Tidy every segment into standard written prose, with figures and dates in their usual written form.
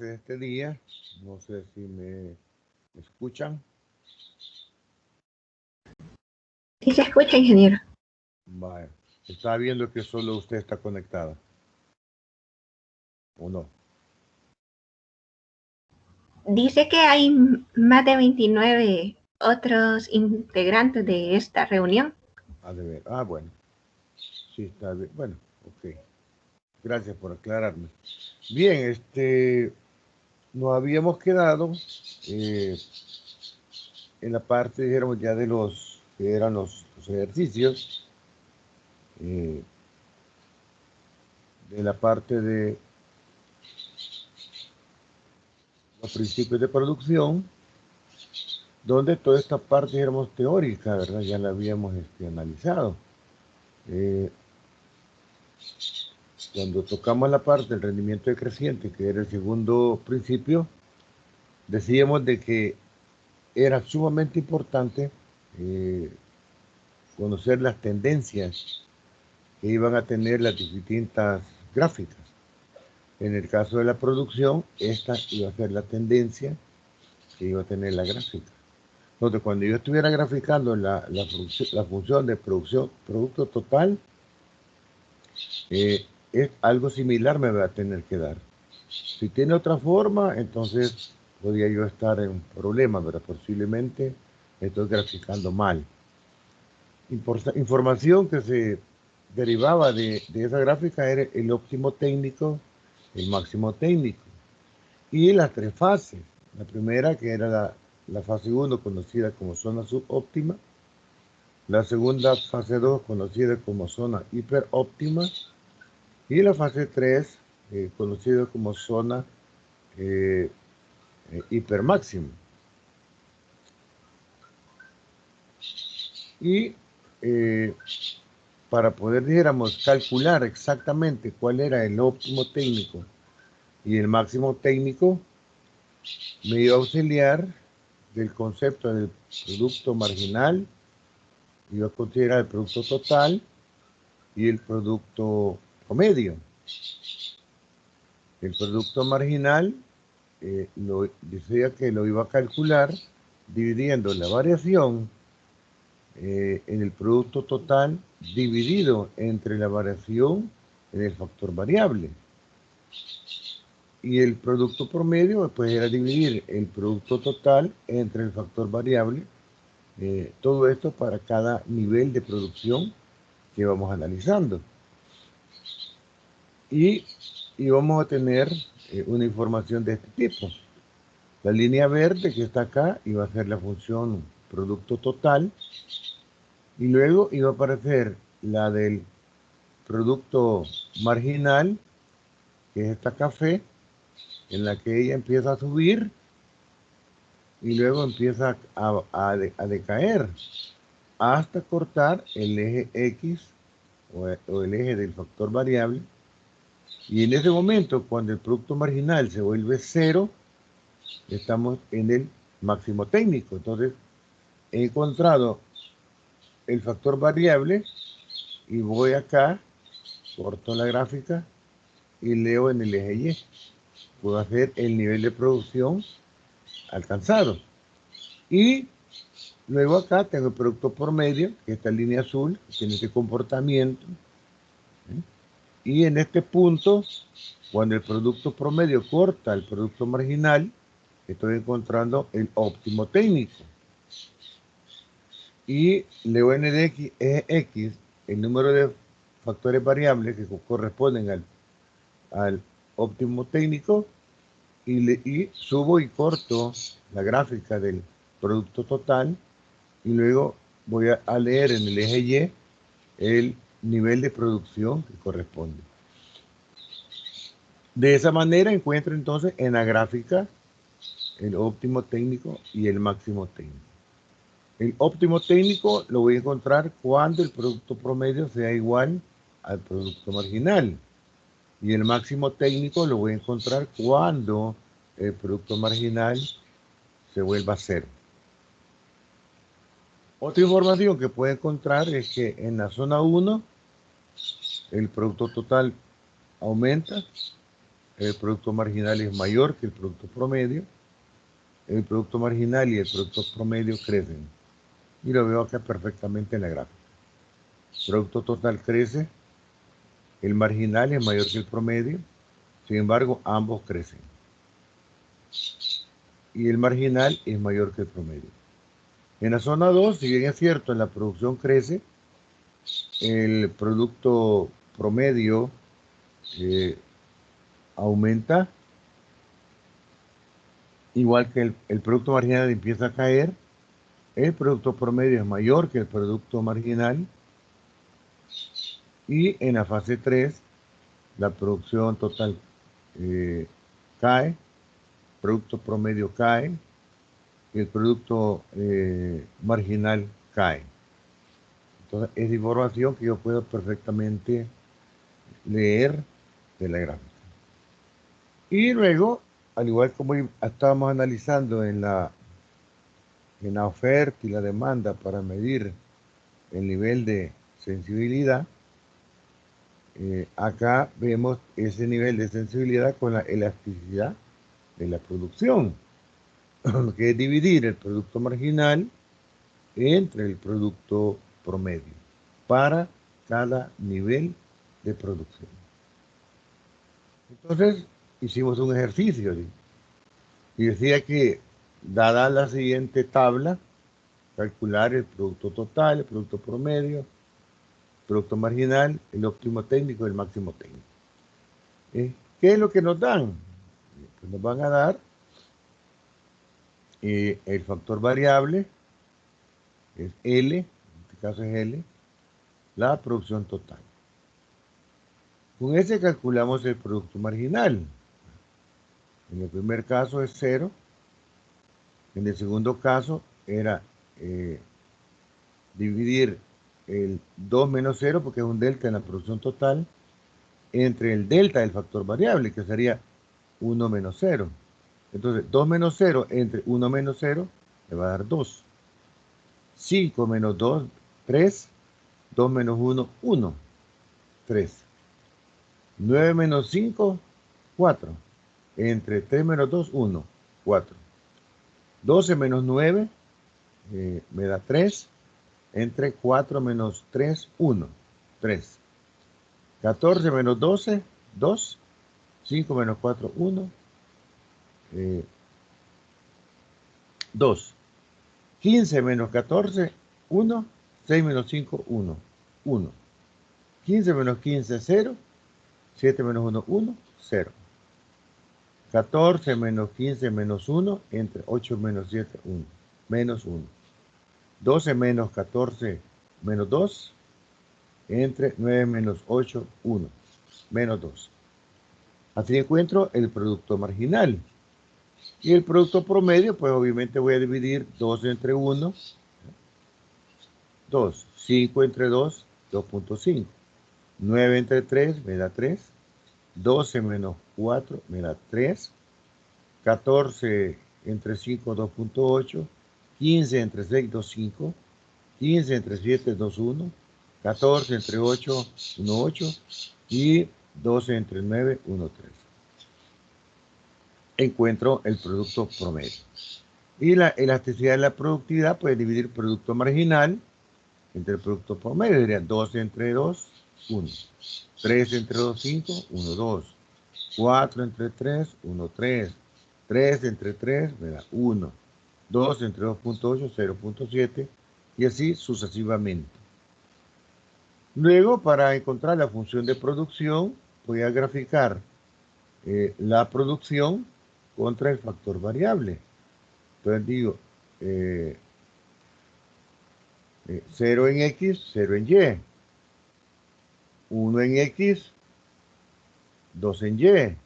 de este día. No sé si me escuchan. Sí se escucha, ingeniero. Vale. Está viendo que solo usted está conectada. ¿O no? Dice que hay más de 29 otros integrantes de esta reunión. De ver. Bueno. Sí, está bien. Bueno, ok. Gracias por aclararme. Bien, nos habíamos quedado en la parte, dijéramos, ya de los que eran los ejercicios, de la parte de los principios de producción, donde toda esta parte, dijéramos, teórica, ¿verdad? Ya la habíamos analizado. Cuando tocamos la parte del rendimiento decreciente, que era el segundo principio, decíamos de que era sumamente importante conocer las tendencias que iban a tener las distintas gráficas. En el caso de la producción, esta iba a ser la tendencia que iba a tener la gráfica. Entonces, cuando yo estuviera graficando la función de producción, producto total, es algo similar me va a tener que dar. Si tiene otra forma, entonces podría yo estar en un problema, pero posiblemente estoy graficando mal. Información que se derivaba de esa gráfica era el óptimo técnico, el máximo técnico y las tres fases. La primera, que era la fase 1, conocida como zona subóptima. La segunda, fase 2, conocida como zona hiperóptima. Y la fase 3, conocida como zona hipermáxima. Y para poder, dijéramos, calcular exactamente cuál era el óptimo técnico y el máximo técnico, me iba a auxiliar del concepto del producto marginal, iba a considerar el producto total y el producto promedio. El producto marginal decía que lo iba a calcular dividiendo la variación en el producto total dividido entre la variación en el factor variable. Y el producto promedio pues era dividir el producto total entre el factor variable. Todo esto para cada nivel de producción que vamos analizando. Y vamos a tener una información de este tipo. La línea verde que está acá iba a ser la función producto total. Y luego iba a aparecer la del producto marginal, que es esta café, en la que ella empieza a subir y luego empieza a decaer hasta cortar el eje X o el eje del factor variable. Y en ese momento, cuando el producto marginal se vuelve cero, estamos en el máximo técnico. Entonces, he encontrado el factor variable y voy acá, corto la gráfica y leo en el eje Y. Puedo hacer el nivel de producción alcanzado. Y luego acá tengo el producto por medio, que esta línea azul, que tiene este comportamiento. Y en este punto, cuando el producto promedio corta el producto marginal, estoy encontrando el óptimo técnico. Y leo en el X el número de factores variables que corresponden al óptimo técnico y subo y corto la gráfica del producto total y luego voy a leer en el eje Y el nivel de producción que corresponde. De esa manera encuentro entonces en la gráfica el óptimo técnico y el máximo técnico. El óptimo técnico lo voy a encontrar cuando el producto promedio sea igual al producto marginal. Y el máximo técnico lo voy a encontrar cuando el producto marginal se vuelva a cero. Otra información que puede encontrar es que en la zona 1 el producto total aumenta, el producto marginal es mayor que el producto promedio, el producto marginal y el producto promedio crecen. Y lo veo acá perfectamente en la gráfica. El producto total crece, el marginal es mayor que el promedio, sin embargo, ambos crecen. Y el marginal es mayor que el promedio. En la zona 2, si bien es cierto, en la producción crece, el producto promedio aumenta, igual que el producto marginal empieza a caer, el producto promedio es mayor que el producto marginal, y en la fase 3, la producción total cae, producto promedio cae, y el producto marginal cae. Entonces, es información que yo puedo perfectamente leer de la gráfica. Y luego, al igual como estábamos analizando en la oferta y la demanda para medir el nivel de sensibilidad, acá vemos ese nivel de sensibilidad con la elasticidad de la producción, que es dividir el producto marginal entre el producto promedio para cada nivel de producción. Entonces, hicimos un ejercicio, ¿sí? Y decía que, dada la siguiente tabla, calcular el producto total, el producto promedio, producto marginal, el óptimo técnico y el máximo técnico. ¿Qué es lo que nos dan? Pues nos van a dar el factor variable, es L, en este caso es L, la producción total. Con ese calculamos el producto marginal. En el primer caso es 0. En el segundo caso era dividir el 2 menos 0, porque es un delta en la producción total, entre el delta del factor variable, que sería 1 menos 0. Entonces, 2 menos 0 entre 1 menos 0 me va a dar 2. 5 menos 2, 3. 2 menos 1, 1. 3. 9 menos 5, 4. Entre 3 menos 2, 1. 4. 12 menos 9 me da 3. Entre 4 menos 3, 1. 3. 14 menos 12, 2. 5 menos 4, 1. 2. 15 menos 14, 1. 6 menos 5, 1. 1. 15 menos 15, 0. 7 menos 1, 1. 0. 14 menos 15 menos 1. Entre 8 menos 7, 1. Menos 1. 12 menos 14 menos 2. Entre 9 menos 8, 1. Menos 2. Así encuentro el producto marginal. Y el producto promedio, pues obviamente voy a dividir 2 entre 1. 2. 5 entre 2, 2.5. 9 entre 3 me da 3. 12 menos 4 me da 3. 14 entre 5, 2.8. 15 entre 6, 2.5. 15 entre 7, 2.1. 14 entre 8, 1.8. Y 12 entre 9, 1.3. Encuentro el producto promedio. Y la elasticidad de la productividad puede dividir producto marginal entre el producto promedio. Sería 12 entre 2, 1. 3 entre 2, 5, 1, 2. 4 entre 3, 1, 3. 3 entre 3 me da 1. 2 entre 2.8, 0.7. Y así sucesivamente. Luego, para encontrar la función de producción, voy a graficar la producción contra el factor variable. Entonces digo, 0 en X, 0 en Y. 1 en X, 2 en Y.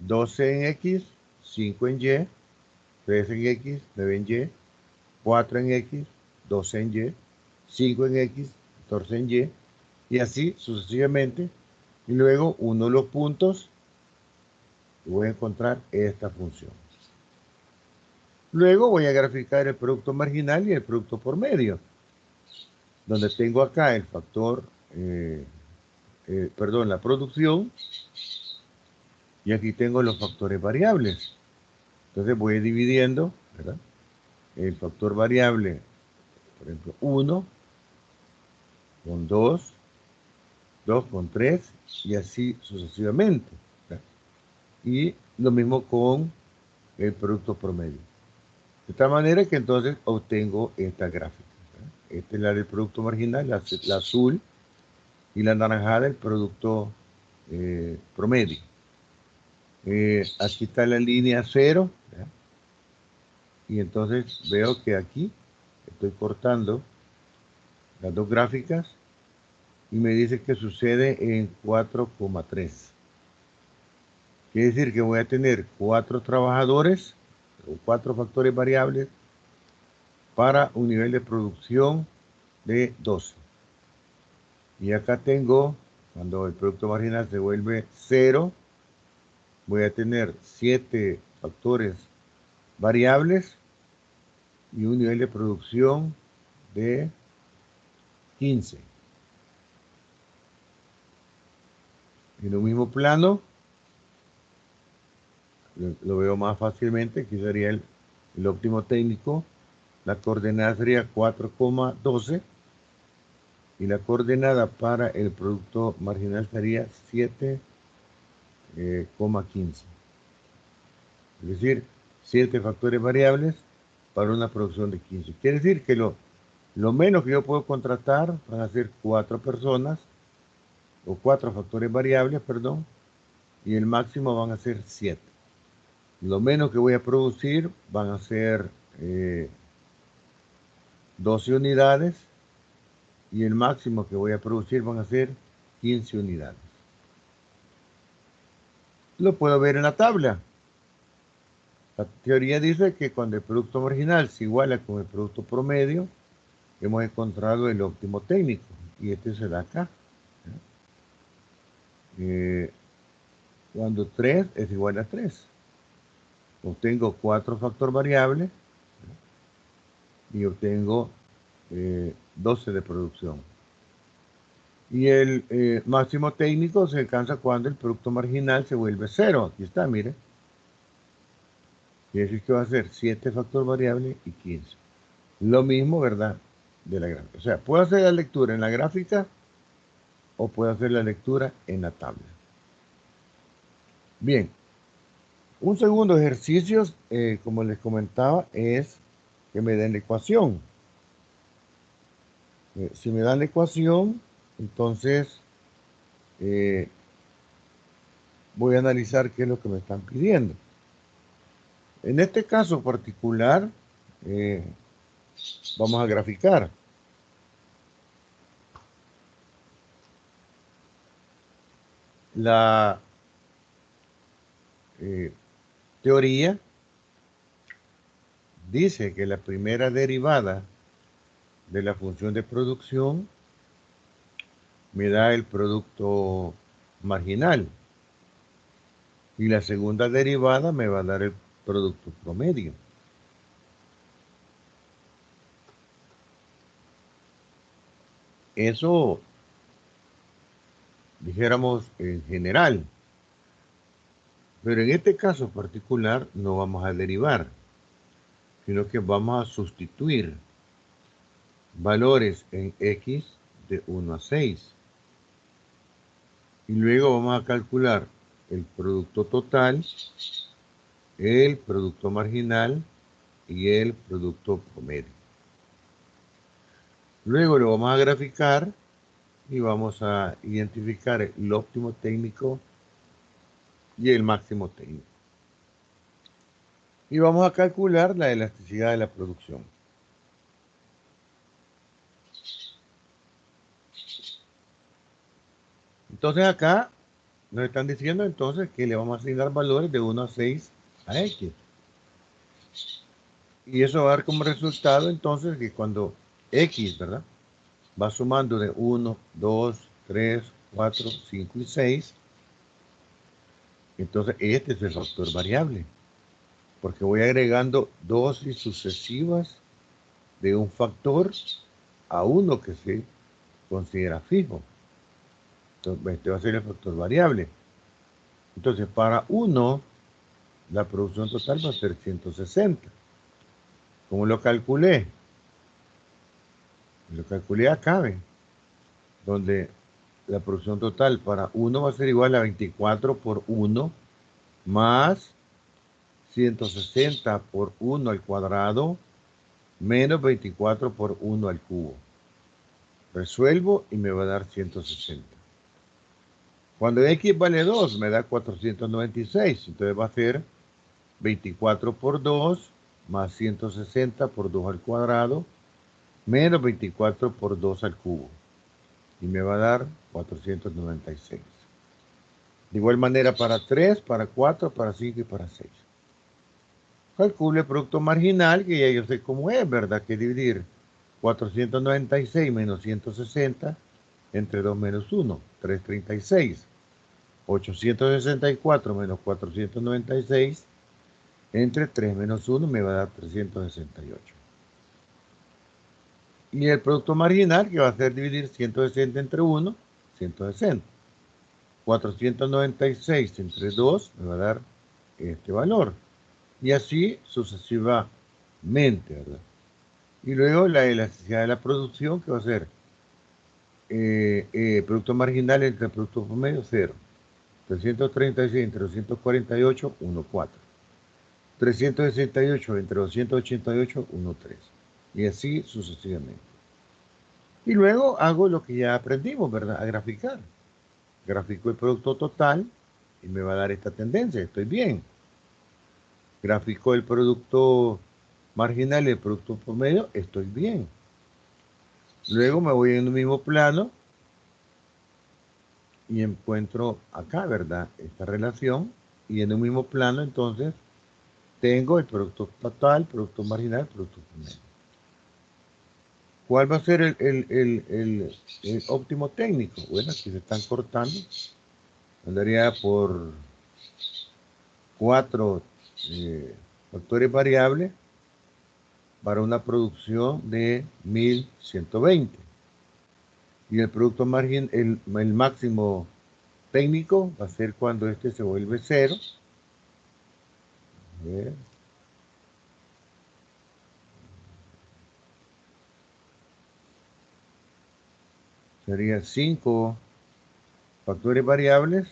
12 en X, 5 en Y. 3 en X, 9 en Y. 4 en X, 12 en Y. 5 en X, 14 en Y. Y así sucesivamente. Y luego uno de los puntos y voy a encontrar esta función. Luego voy a graficar el producto marginal y el producto por medio, donde tengo acá el factor, la producción, Y aquí tengo los factores variables. Entonces voy dividiendo, ¿verdad? El factor variable, por ejemplo, 1 con 2, 2 con 3 y así sucesivamente, ¿verdad? Y lo mismo con el producto promedio. De tal manera que entonces obtengo esta gráfica, ¿verdad? Esta es la del producto marginal, la azul, y la naranjada el producto promedio. Aquí está la línea 0, ¿verdad? Y entonces veo que aquí estoy cortando las dos gráficas y me dice que sucede en 4,3. Quiere decir que voy a tener 4 trabajadores o 4 factores variables para un nivel de producción de 12. Y acá tengo, cuando el producto marginal se vuelve 0, voy a tener 7 factores variables y un nivel de producción de 15. En un mismo plano, lo veo más fácilmente, aquí sería el óptimo técnico, la coordenada sería 4,12 y la coordenada para el producto marginal sería 7,15. Es decir, 7 factores variables para una producción de 15. Quiere decir que lo menos que yo puedo contratar van a ser 4 personas, o 4 factores variables, perdón, y el máximo van a ser 7. Lo menos que voy a producir van a ser 12 unidades y el máximo que voy a producir van a ser 15 unidades. Lo puedo ver en la tabla. La teoría dice que cuando el producto marginal se iguala con el producto promedio, hemos encontrado el óptimo técnico, y este se da acá. Cuando 3 es igual a 3. Obtengo 4 factores variables y obtengo 12 de producción. Y el máximo técnico se alcanza cuando el producto marginal se vuelve 0. Aquí está, mire. Quiere decir que va a ser 7 factores variables y 15. Lo mismo, ¿verdad? De la gráfica. O sea, puedo hacer la lectura en la gráfica o puedo hacer la lectura en la tabla. Bien. Un segundo ejercicio, como les comentaba, es que me den la ecuación. Si me dan la ecuación, entonces voy a analizar qué es lo que me están pidiendo. En este caso particular, vamos a graficar. La teoría dice que la primera derivada de la función de producción me da el producto marginal y la segunda derivada me va a dar el producto promedio. Eso, dijéramos, en general. Pero en este caso particular no vamos a derivar, sino que vamos a sustituir valores en X de 1 a 6. Y luego vamos a calcular el producto total, el producto marginal y el producto promedio. Luego lo vamos a graficar y vamos a identificar el óptimo técnico y el máximo técnico. Y vamos a calcular la elasticidad de la producción. Entonces acá nos están diciendo entonces que le vamos a asignar valores de 1 a 6 a X. Y eso va a dar como resultado entonces que cuando X, ¿verdad?, va sumando de 1, 2, 3, 4, 5 y 6, entonces este es el factor variable, porque voy agregando dosis sucesivas de un factor a uno que se considera fijo. Entonces este va a ser el factor variable. Entonces, para 1, la producción total va a ser 160. ¿Cómo lo calculé? Lo calculé acá, ¿ve? Donde la producción total para 1 va a ser igual a 24 por 1 más 160 por 1 al cuadrado menos 24 por 1 al cubo. Resuelvo y me va a dar 160. Cuando x vale 2 me da 496. Entonces va a ser 24 por 2 más 160 por 2 al cuadrado menos 24 por 2 al cubo. Y me va a dar 496. De igual manera para 3, para 4, para 5 y para 6. Calcule el producto marginal, que ya yo sé cómo es, ¿verdad? Que dividir 496 menos 160 entre 2 menos 1, 336. 864 menos 496 entre 3 menos 1 me va a dar 368. Y el producto marginal, que va a ser dividir 160 entre 1, 160. 496 entre 2 me va a dar este valor. Y así sucesivamente, ¿verdad? Y luego la elasticidad de la producción, que va a ser producto marginal entre producto promedio, 0. 336 entre 248, 1,4. 368 entre 288, 1,3. Y así sucesivamente. Y luego hago lo que ya aprendimos, ¿verdad? A graficar. Grafico el producto total y me va a dar esta tendencia. Estoy bien. Grafico el producto marginal y el producto promedio. Estoy bien. Luego me voy en el mismo plano y encuentro acá, ¿verdad? Esta relación. Y en el mismo plano, entonces, tengo el producto total, producto marginal, producto promedio. ¿Cuál va a ser el óptimo técnico? Bueno, aquí se están cortando. Andaría por 4 factores variables para una producción de 1120. Y el producto margen, el máximo técnico va a ser cuando este se vuelve 0. A ver. Serían 5 factores variables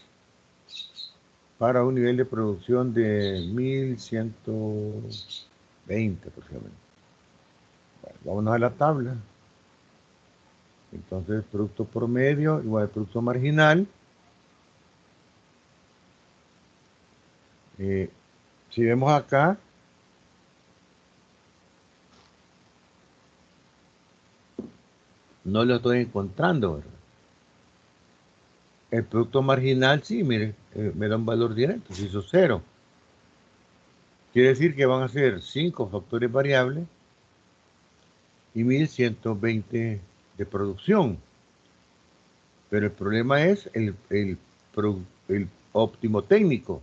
para un nivel de producción de 1120 aproximadamente. Bueno, vámonos a la tabla. Entonces, producto promedio igual al producto marginal. Si vemos acá, no lo estoy encontrando, ¿verdad? El producto marginal, sí, mire, me da un valor directo, se hizo 0. Quiere decir que van a ser 5 factores variables y 1120 de producción. Pero el problema es el óptimo técnico.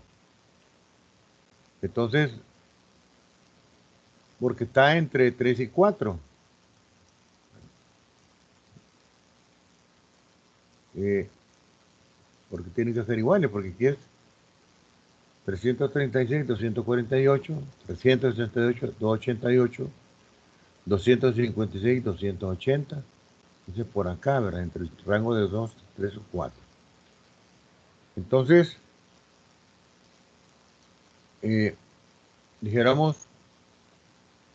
Entonces, porque está entre 3 y 4. Porque tienen que ser iguales, porque aquí es 336, 248, 368, 288, 256, 280. Entonces, por acá, ¿verdad? Entre el rango de 2, 3 o 4. Entonces, dijéramos,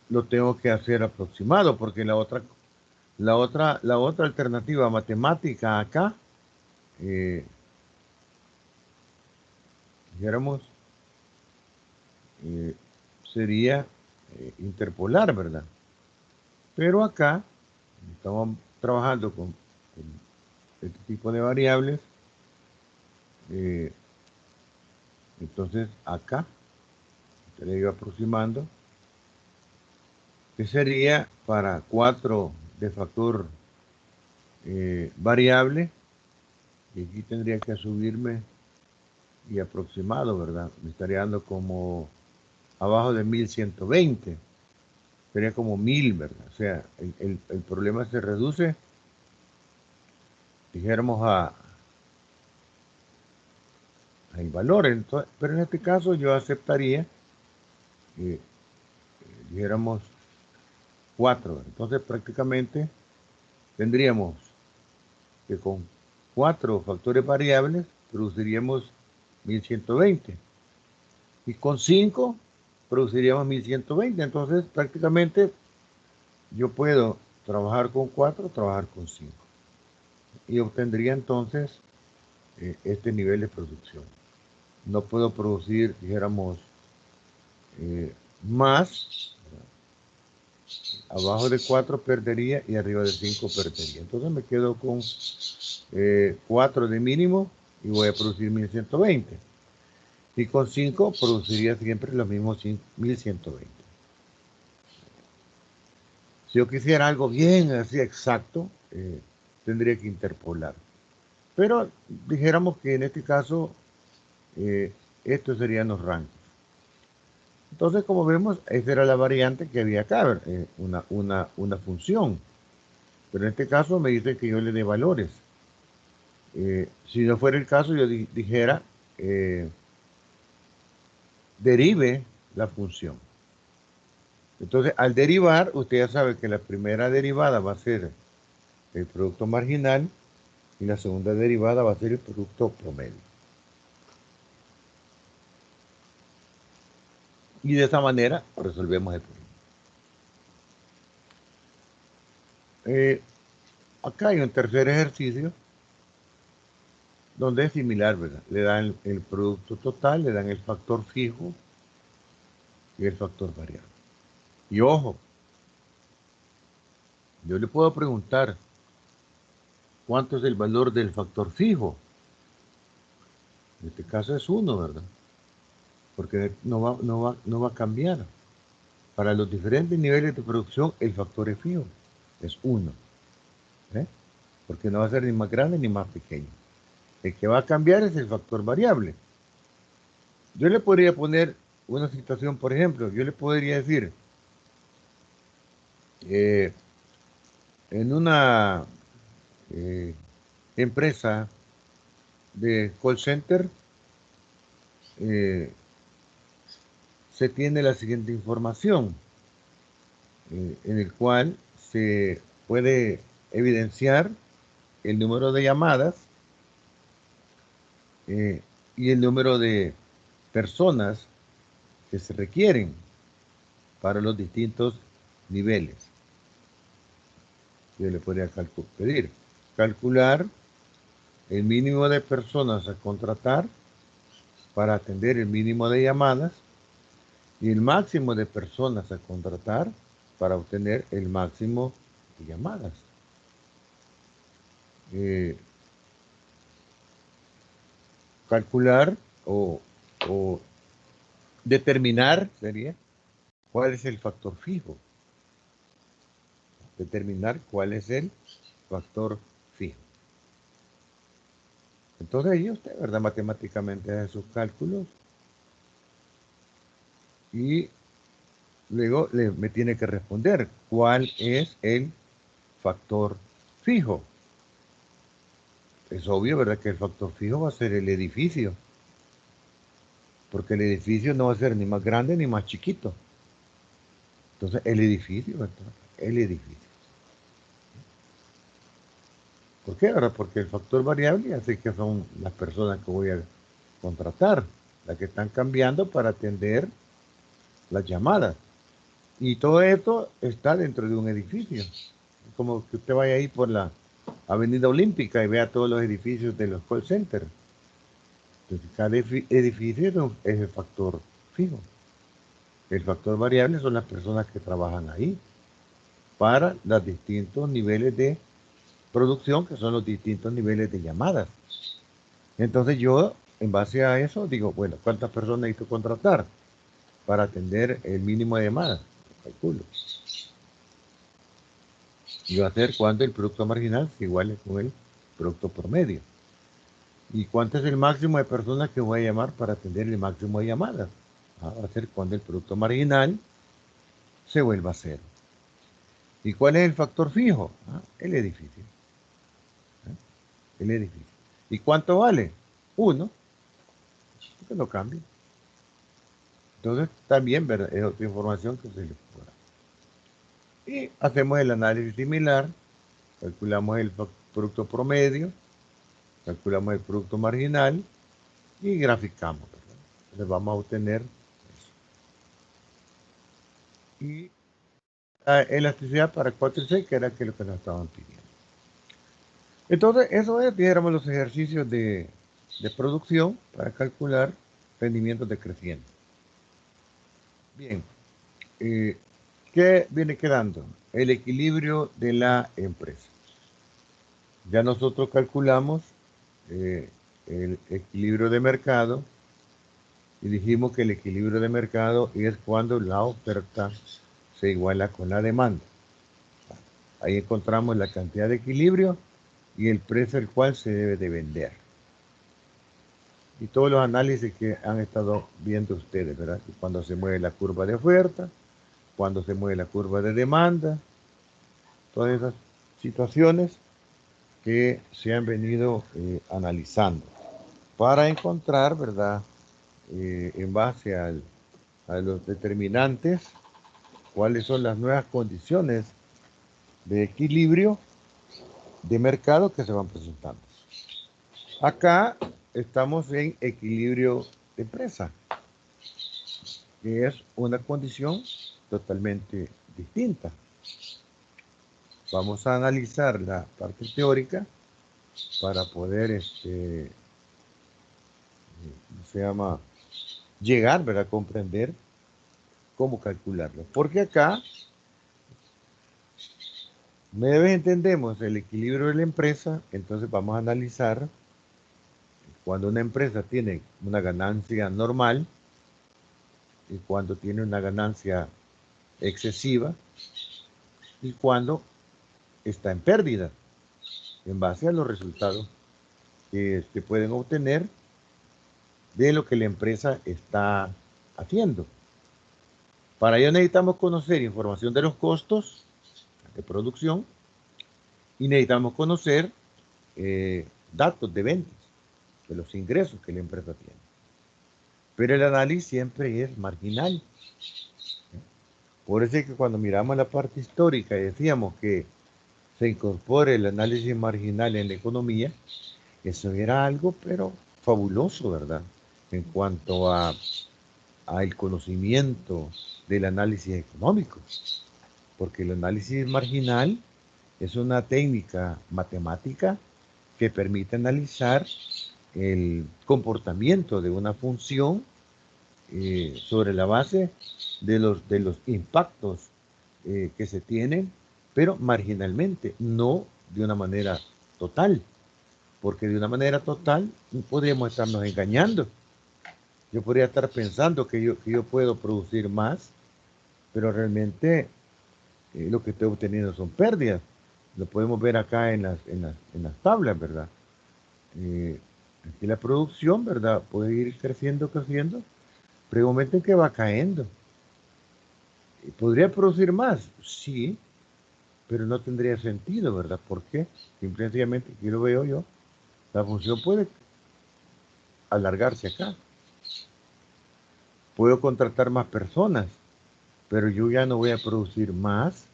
lo tengo que hacer aproximado, porque la otra alternativa matemática acá, dijéramos, sería interpolar, ¿verdad? Pero acá estamos trabajando con este tipo de variables. Entonces acá te le iba aproximando, que sería para 4 de factor variable, y aquí tendría que subirme y aproximado, ¿verdad? Me estaría dando como abajo de 1120, sería como 1000, ¿verdad? O sea, el problema se reduce, dijéramos, a el valor. Entonces, pero en este caso yo aceptaría que dijéramos 4. Entonces prácticamente tendríamos que con 4 factores variables produciríamos 1120. Y con 5 produciríamos 1120. Entonces prácticamente yo puedo trabajar con 4, trabajar con 5. Y obtendría entonces este nivel de producción. No puedo producir, dijéramos, más. Abajo de 4 perdería y arriba de 5 perdería. Entonces me quedo con 4 de mínimo y voy a producir 1120. Y con 5 produciría siempre los mismos 1120. Si yo quisiera algo bien así exacto, tendría que interpolar. Pero dijéramos que en este caso, estos serían los rangos. Entonces, como vemos, esa era la variante que había acá, una función. Pero en este caso me dice que yo le dé valores. Si no fuera el caso, yo dijera, derive la función. Entonces, al derivar, usted ya sabe que la primera derivada va a ser el producto marginal y la segunda derivada va a ser el producto promedio. Y de esa manera resolvemos el problema. Acá hay un tercer ejercicio donde es similar, ¿verdad? Le dan el producto total, le dan el factor fijo y el factor variable. Y ojo, yo le puedo preguntar cuánto es el valor del factor fijo. En este caso es 1, ¿verdad? Porque no va a cambiar. Para los diferentes niveles de producción, el factor es fijo, es 1. ¿Eh? Porque no va a ser ni más grande ni más pequeño. El que va a cambiar es el factor variable. Yo le podría poner una situación, por ejemplo, yo le podría decir, en una empresa de call center, se tiene la siguiente información, en el cual se puede evidenciar el número de llamadas y el número de personas que se requieren para los distintos niveles. Yo le podría pedir calcular el mínimo de personas a contratar para atender el mínimo de llamadas y el máximo de personas a contratar para obtener el máximo de llamadas. Calcular o determinar sería cuál es el factor fijo. Determinar cuál es el factor fijo. Entonces ahí usted, ¿verdad? Matemáticamente hace sus cálculos y luego me tiene que responder cuál es el factor fijo. Es obvio, ¿verdad? Que el factor fijo va a ser el edificio. Porque el edificio no va a ser ni más grande ni más chiquito. Entonces, el edificio, ¿verdad? El edificio. ¿Por qué? ¿Verdad? Porque el factor variable hace que son las personas que voy a contratar, las que están cambiando para atender las llamadas. Y todo esto está dentro de un edificio. Como que usted vaya ahí por la Avenida Olímpica y vea todos los edificios de los call centers. Entonces, cada edificio es el factor fijo. El factor variable son las personas que trabajan ahí para los distintos niveles de producción, que son los distintos niveles de llamadas. Entonces yo, en base a eso, digo, bueno, ¿cuántas personas necesito contratar para atender el mínimo de llamadas? Calculo. Y va a ser cuánto el producto marginal se iguale con el producto promedio. ¿Y cuánto es el máximo de personas que voy a llamar para atender el máximo de llamadas? Va a ser cuando el producto marginal se vuelva a cero. ¿Y cuál es el factor fijo? El edificio. El edificio. ¿Y cuánto vale? 1. que no cambie. Entonces, también, ¿verdad? Es otra información que se le puede dar. Y hacemos el análisis similar, calculamos el producto promedio, calculamos el producto marginal y graficamos, ¿verdad? Entonces vamos a obtener eso. Y elasticidad para 4 y 6, que era lo que nos estaban pidiendo. Entonces, eso es, dijéramos, los ejercicios de producción para calcular rendimientos decrecientes. Bien, ¿qué viene quedando? El equilibrio de la empresa. Ya nosotros calculamos el equilibrio de mercado y dijimos que el equilibrio de mercado es cuando la oferta se iguala con la demanda. Ahí encontramos la cantidad de equilibrio y el precio al cual se debe de vender. Y todos los análisis que han estado viendo ustedes, ¿verdad? Cuando se mueve la curva de oferta, cuando se mueve la curva de demanda, todas esas situaciones que se han venido analizando para encontrar, ¿verdad? En base a los determinantes, cuáles son las nuevas condiciones de equilibrio de mercado que se van presentando. Acá estamos en equilibrio de empresa, que es una condición totalmente distinta. Vamos a analizar la parte teórica para poder, llegar, ¿verdad? A comprender cómo calcularlo. Porque acá, una vez entendemos el equilibrio de la empresa, entonces vamos a analizar cuando una empresa tiene una ganancia normal y cuando tiene una ganancia excesiva y cuando está en pérdida, en base a los resultados que se pueden obtener de lo que la empresa está haciendo. Para ello necesitamos conocer información de los costos de producción y necesitamos conocer datos de ventas, de los ingresos que la empresa tiene. Pero el análisis siempre es marginal. Por eso es que cuando miramos la parte histórica y decíamos que se incorpore el análisis marginal en la economía, eso era algo, pero fabuloso, ¿verdad? En cuanto al conocimiento del análisis económico. Porque el análisis marginal es una técnica matemática que permite analizar el comportamiento de una función sobre la base de los impactos que se tienen, pero marginalmente, no de una manera total, porque de una manera total podríamos estarnos engañando. Yo podría estar pensando que yo puedo producir más, pero realmente lo que estoy obteniendo son pérdidas. Lo podemos ver acá en las tablas, ¿verdad? Aquí la producción, ¿verdad? Puede ir creciendo, creciendo, pero hay un momento en que va cayendo. ¿Podría producir más? Sí, pero no tendría sentido, ¿verdad? ¿Por qué? Simplemente, aquí lo veo yo, la función puede alargarse acá. Puedo contratar más personas, pero yo ya no voy a producir más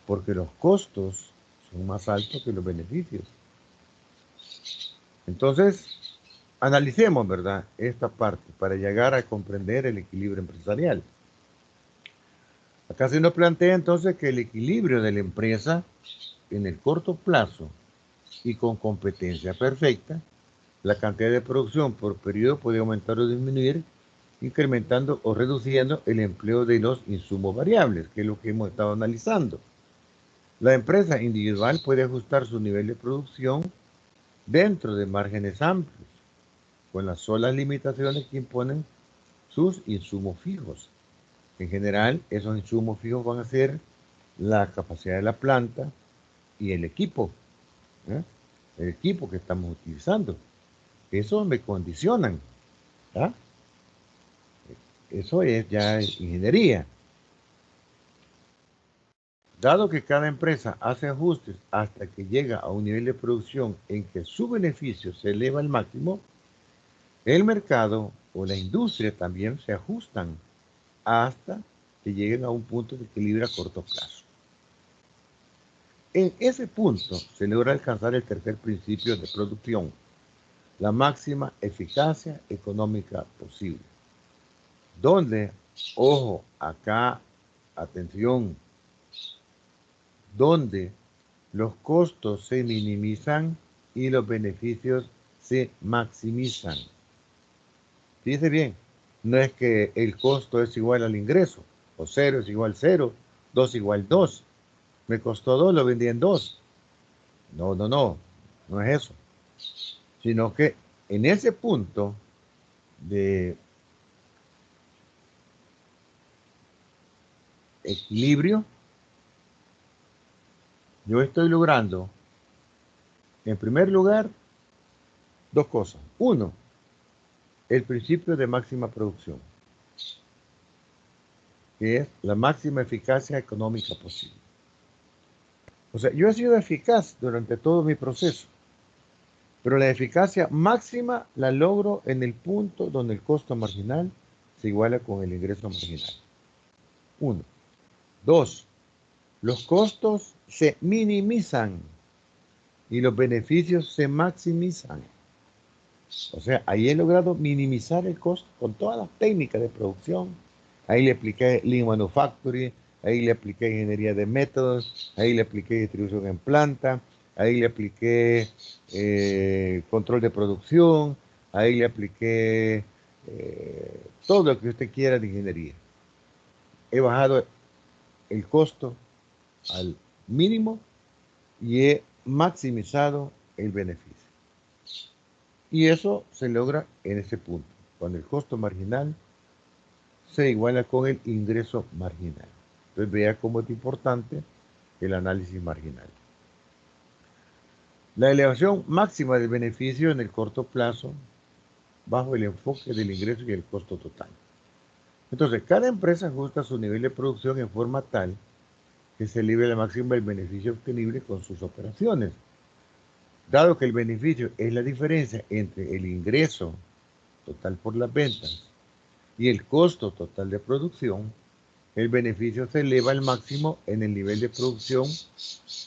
porque los costos son más altos que los beneficios. Entonces, analicemos, ¿verdad?, esta parte para llegar a comprender el equilibrio empresarial. Acá se nos plantea entonces que el equilibrio de la empresa en el corto plazo y con competencia perfecta, la cantidad de producción por periodo puede aumentar o disminuir, incrementando o reduciendo el empleo de los insumos variables, que es lo que hemos estado analizando. La empresa individual puede ajustar su nivel de producción dentro de márgenes amplios, con las solas limitaciones que imponen sus insumos fijos. En general, esos insumos fijos van a ser la capacidad de la planta y el equipo, ¿eh? El equipo que estamos utilizando. Eso me condicionan, ¿ah? Eso es ya ingeniería. Dado que cada empresa hace ajustes hasta que llega a un nivel de producción en que su beneficio se eleva al máximo, el mercado o la industria también se ajustan hasta que lleguen a un punto de equilibrio a corto plazo. En ese punto se logra alcanzar el tercer principio de producción, la máxima eficacia económica posible, donde, ojo, acá, atención, donde los costos se minimizan y los beneficios se maximizan. Fíjese bien, no es que el costo es igual al ingreso, o 0 es igual 0, 2 igual 2. Me costó 2, lo vendí en 2. No, no es eso. Sino que en ese punto de equilibrio, yo estoy logrando, en primer lugar, dos cosas. Uno, el principio de máxima producción, que es la máxima eficacia económica posible. O sea, yo he sido eficaz durante todo mi proceso, pero la eficacia máxima la logro en el punto donde el costo marginal se iguala con el ingreso marginal. Uno. Dos, los costos se minimizan y los beneficios se maximizan. O sea, ahí he logrado minimizar el costo con todas las técnicas de producción. Ahí le apliqué Lean Manufacturing, ahí le apliqué ingeniería de métodos, ahí le apliqué distribución en planta, ahí le apliqué control de producción, ahí le apliqué todo lo que usted quiera de ingeniería. He bajado el costo al mínimo y he maximizado el beneficio. Y eso se logra en ese punto, cuando el costo marginal se iguala con el ingreso marginal. Entonces vea cómo es importante el análisis marginal. La elevación máxima del beneficio en el corto plazo bajo el enfoque del ingreso y el costo total. Entonces, cada empresa ajusta su nivel de producción en forma tal que se libre la máxima del beneficio obtenible con sus operaciones. Dado que el beneficio es la diferencia entre el ingreso total por las ventas y el costo total de producción, el beneficio se eleva al máximo en el nivel de producción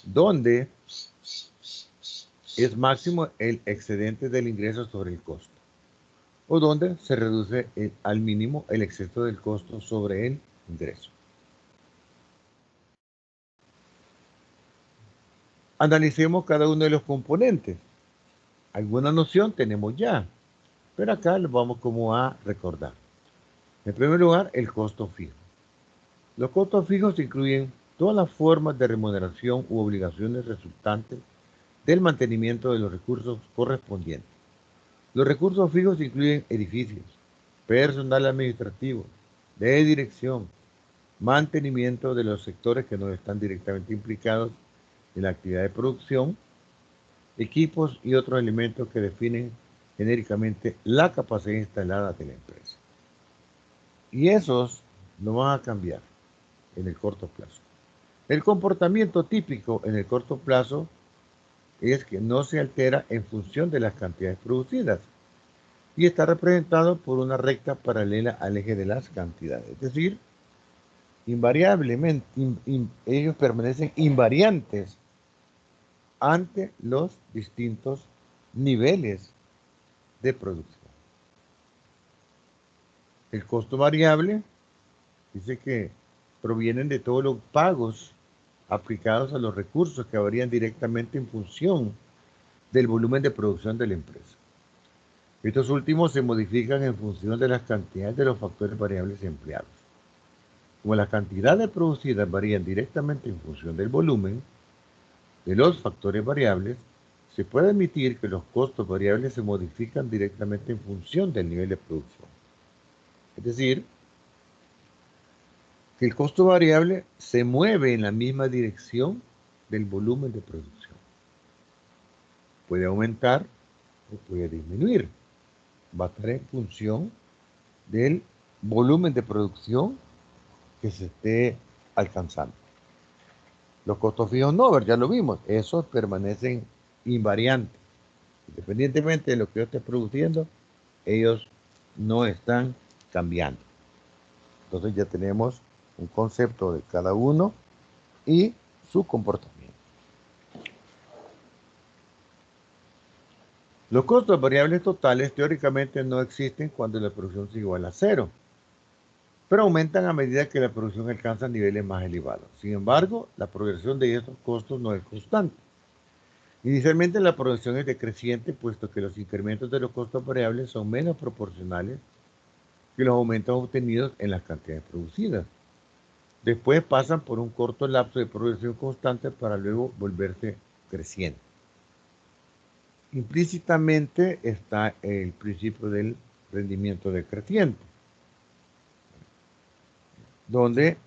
donde es máximo el excedente del ingreso sobre el costo, o donde se reduce al mínimo el exceso del costo sobre el ingreso. Analicemos cada uno de los componentes. Alguna noción tenemos ya, pero acá lo vamos como a recordar. En primer lugar, el costo fijo. Los costos fijos incluyen todas las formas de remuneración u obligaciones resultantes del mantenimiento de los recursos correspondientes. Los recursos fijos incluyen edificios, personal administrativo, de dirección, mantenimiento de los sectores que no están directamente implicados en la actividad de producción, equipos y otros elementos que definen genéricamente la capacidad instalada de la empresa. Y esos no van a cambiar en el corto plazo. El comportamiento típico en el corto plazo es que no se altera en función de las cantidades producidas y está representado por una recta paralela al eje de las cantidades. Es decir, invariablemente, ellos permanecen invariantes ante los distintos niveles de producción. El costo variable dice que provienen de todos los pagos aplicados a los recursos que varían directamente en función del volumen de producción de la empresa. Estos últimos se modifican en función de las cantidades de los factores variables empleados. Como las cantidades producidas varían directamente en función del volumen de los factores variables, se puede admitir que los costos variables se modifican directamente en función del nivel de producción. Es decir, que el costo variable se mueve en la misma dirección del volumen de producción. Puede aumentar o puede disminuir. Va a estar en función del volumen de producción que se esté alcanzando. Los costos fijos no, ya lo vimos, esos permanecen invariantes. Independientemente de lo que yo esté produciendo, ellos no están cambiando. Entonces ya tenemos un concepto de cada uno y su comportamiento. Los costos variables totales teóricamente no existen cuando la producción es igual a cero, pero aumentan a medida que la producción alcanza niveles más elevados. Sin embargo, la progresión de estos costos no es constante. Inicialmente la producción es decreciente, puesto que los incrementos de los costos variables son menos proporcionales que los aumentos obtenidos en las cantidades producidas. Después pasan por un corto lapso de progresión constante para luego volverse creciente. Implícitamente está el principio del rendimiento decreciente, donde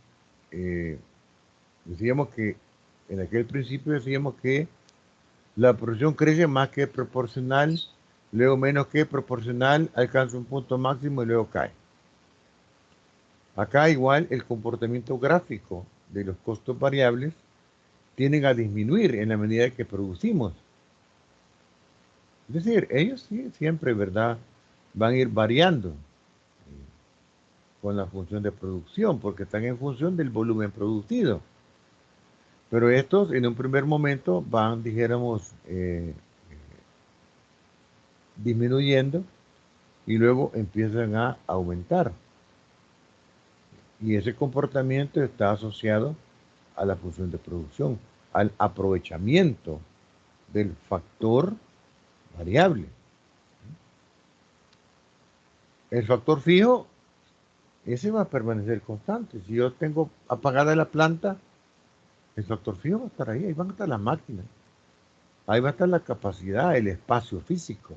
decíamos que en aquel principio decíamos que la producción crece más que proporcional, luego menos que proporcional, alcanza un punto máximo y luego cae. Acá igual el comportamiento gráfico de los costos variables tienden a disminuir en la medida que producimos. Es decir, ellos sí, siempre, ¿verdad?, van a ir variando con la función de producción, porque están en función del volumen producido. Pero estos en un primer momento van, dijéramos, disminuyendo y luego empiezan a aumentar. Y ese comportamiento está asociado a la función de producción, al aprovechamiento del factor variable. El factor fijo, ese va a permanecer constante. Si yo tengo apagada la planta, el factor fijo va a estar ahí van a estar las máquinas, ahí va a estar la capacidad, el espacio físico.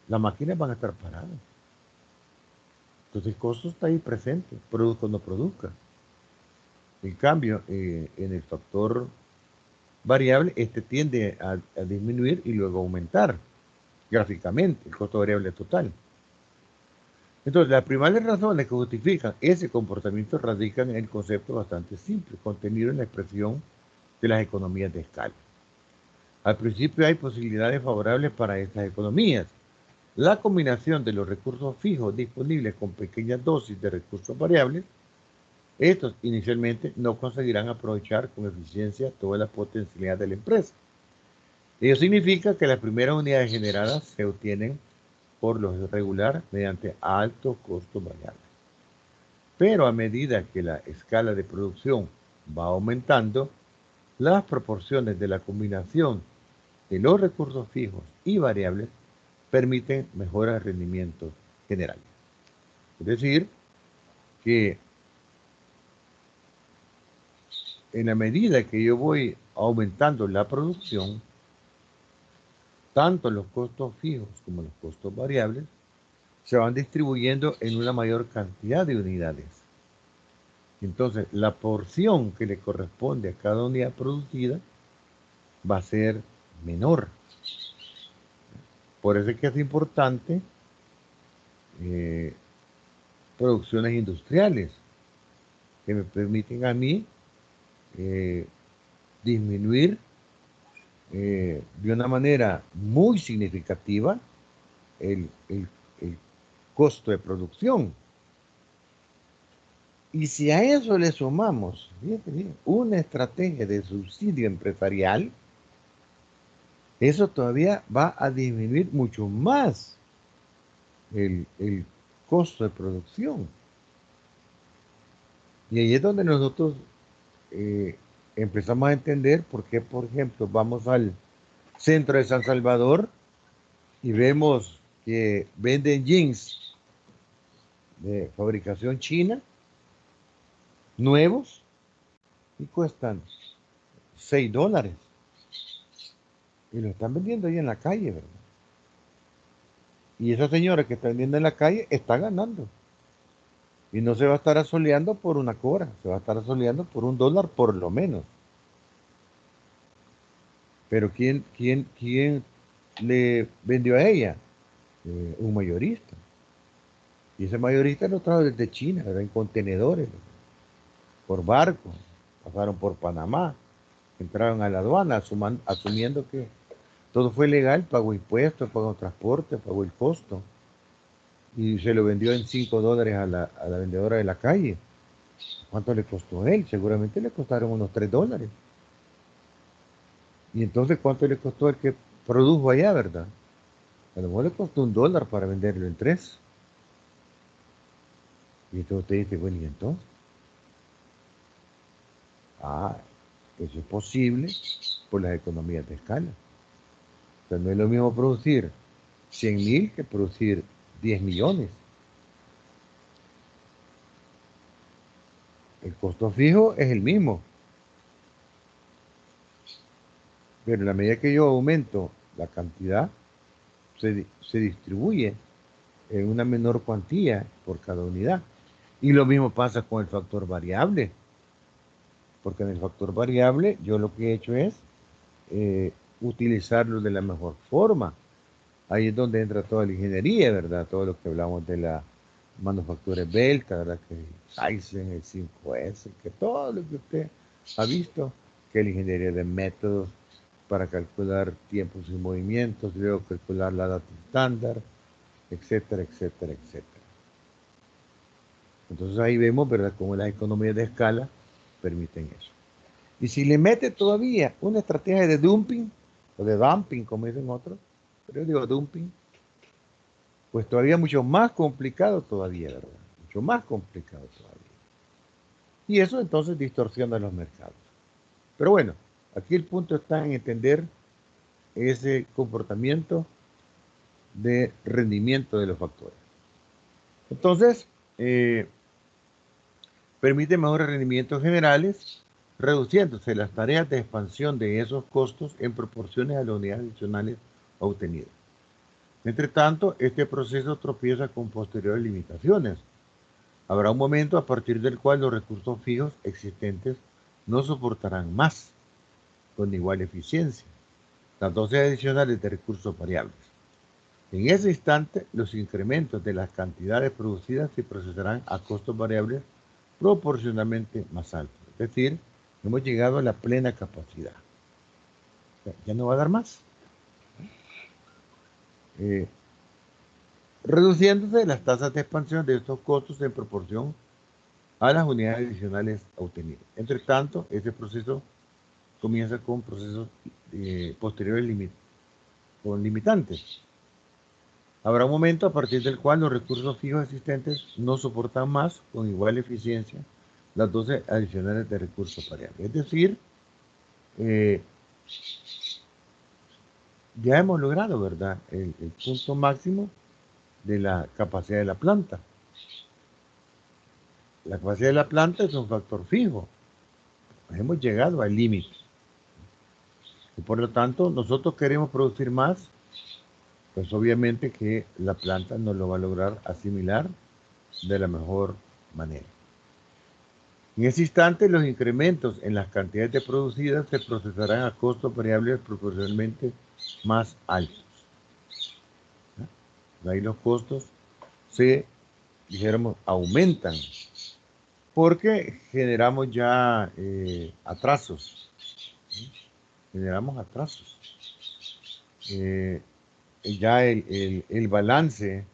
Las máquinas van a estar paradas. Entonces el costo está ahí presente, produzca o no produzca. En cambio, en el factor variable, este tiende a disminuir y luego aumentar gráficamente, el costo variable total. Entonces, las primeras razones que justifican ese comportamiento radican en el concepto bastante simple, contenido en la expresión de las economías de escala. Al principio hay posibilidades favorables para estas economías. La combinación de los recursos fijos disponibles con pequeñas dosis de recursos variables, estos inicialmente no conseguirán aprovechar con eficiencia toda la potencialidad de la empresa. Ello significa que las primeras unidades generadas se obtienen por lo regular mediante altos costos variables. Pero a medida que la escala de producción va aumentando, las proporciones de la combinación de los recursos fijos y variables permiten mejores rendimientos generales. Es decir, que en la medida que yo voy aumentando la producción, tanto los costos fijos como los costos variables se van distribuyendo en una mayor cantidad de unidades. Entonces, la porción que le corresponde a cada unidad producida va a ser menor. Por eso es que es importante producciones industriales que me permiten a mí disminuir de una manera muy significativa el costo de producción. Y si a eso le sumamos, fíjate bien, una estrategia de subsidio empresarial, eso todavía va a disminuir mucho más el costo de producción. Y ahí es donde nosotros empezamos a entender por qué, por ejemplo, vamos al centro de San Salvador y vemos que venden jeans de fabricación china, nuevos, y cuestan $6. Y lo están vendiendo ahí en la calle, ¿verdad? Y esa señora que está vendiendo en la calle está ganando. Y no se va a estar asoleando por una cobra, se va a estar asoleando por $1 por lo menos. Pero ¿quién le vendió a ella? Un mayorista. Y ese mayorista lo trajo desde China, ¿verdad? En contenedores, ¿verdad? Por barco, pasaron por Panamá, entraron a la aduana asumiendo que todo fue legal, pagó impuestos, pagó transporte, pagó el costo. y se lo vendió en $5 a la vendedora de la calle. ¿Cuánto le costó a él? Seguramente le costaron unos $3. Y entonces, ¿cuánto le costó el que produjo allá, verdad? A lo mejor le costó $1 para venderlo en 3. Y entonces usted dice, bueno, ¿y entonces? Ah, eso es posible por las economías de escala. O sea, no es lo mismo producir 100.000 que producir 10 millones. El costo fijo es el mismo, pero en la medida que yo aumento la cantidad, se distribuye en una menor cuantía por cada unidad. Y lo mismo pasa con el factor variable, porque en el factor variable yo lo que he hecho es utilizarlo de la mejor forma. Ahí es donde entra toda la ingeniería, ¿verdad? Todo lo que hablamos de la manufactura esbelta, ¿verdad? Que el Kaizen, el 5S, que todo lo que usted ha visto, que la ingeniería de métodos para calcular tiempos y movimientos, luego calcular la data estándar, etcétera, etcétera, etcétera. Entonces ahí vemos, ¿verdad?, cómo las economías de escala permiten eso. Y si le mete todavía una estrategia de dumping, o de dumping, como dicen otros, pero yo digo dumping, pues todavía mucho más complicado todavía, ¿verdad? Mucho más complicado todavía. Y eso entonces distorsiona los mercados. Pero bueno, aquí el punto está en entender ese comportamiento de rendimiento de los factores. Entonces, permite mejores rendimientos generales, reduciéndose las tareas de expansión de esos costos en proporciones a las unidades adicionales obtenidas. Entre tanto, este proceso tropieza con posteriores limitaciones. Habrá un momento a partir del cual los recursos fijos existentes no soportarán más, con igual eficiencia, las dosis adicionales de recursos variables. En ese instante, los incrementos de las cantidades producidas se procesarán a costos variables proporcionalmente más altos. Es decir, hemos llegado a la plena capacidad. O sea, ya no va a dar más. Reduciéndose las tasas de expansión de estos costos en proporción a las unidades adicionales obtenidas. Entre tanto, este proceso comienza con procesos posteriores con limitantes. Habrá un momento a partir del cual los recursos fijos existentes no soportan más con igual eficiencia las dosis adicionales de recursos variables. Es decir, ya hemos logrado, ¿verdad?, el punto máximo de la capacidad de la planta. La capacidad de la planta es un factor fijo. Hemos llegado al límite. Y por lo tanto, nosotros queremos producir más, pues obviamente que la planta no lo va a lograr asimilar de la mejor manera. En ese instante, los incrementos en las cantidades producidas se procesarán a costos variables proporcionalmente más altos. Ahí los costos se, dijéramos, aumentan porque generamos ya atrasos. Generamos atrasos. Ya el balance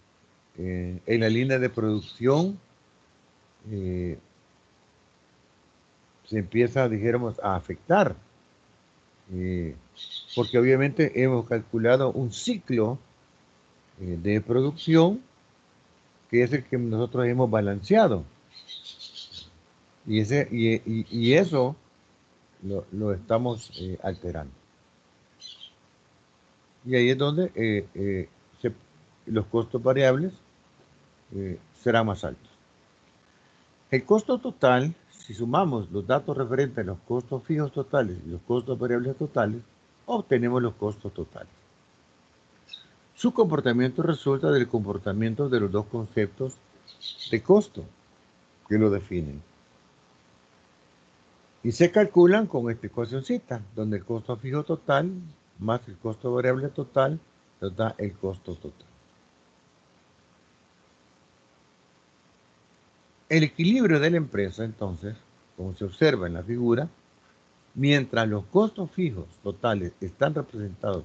en la línea de producción se empieza, dijéramos, a afectar, porque obviamente hemos calculado un ciclo de producción que es el que nosotros hemos balanceado, y eso lo estamos alterando. Y ahí es donde los costos variables serán más altos. El costo total, si sumamos los datos referentes a los costos fijos totales y los costos variables totales, obtenemos los costos totales. Su comportamiento resulta del comportamiento de los dos conceptos de costo que lo definen. Y se calculan con esta ecuacioncita, donde el costo fijo total más el costo variable total nos da el costo total. El equilibrio de la empresa, entonces, como se observa en la figura, mientras los costos fijos totales están representados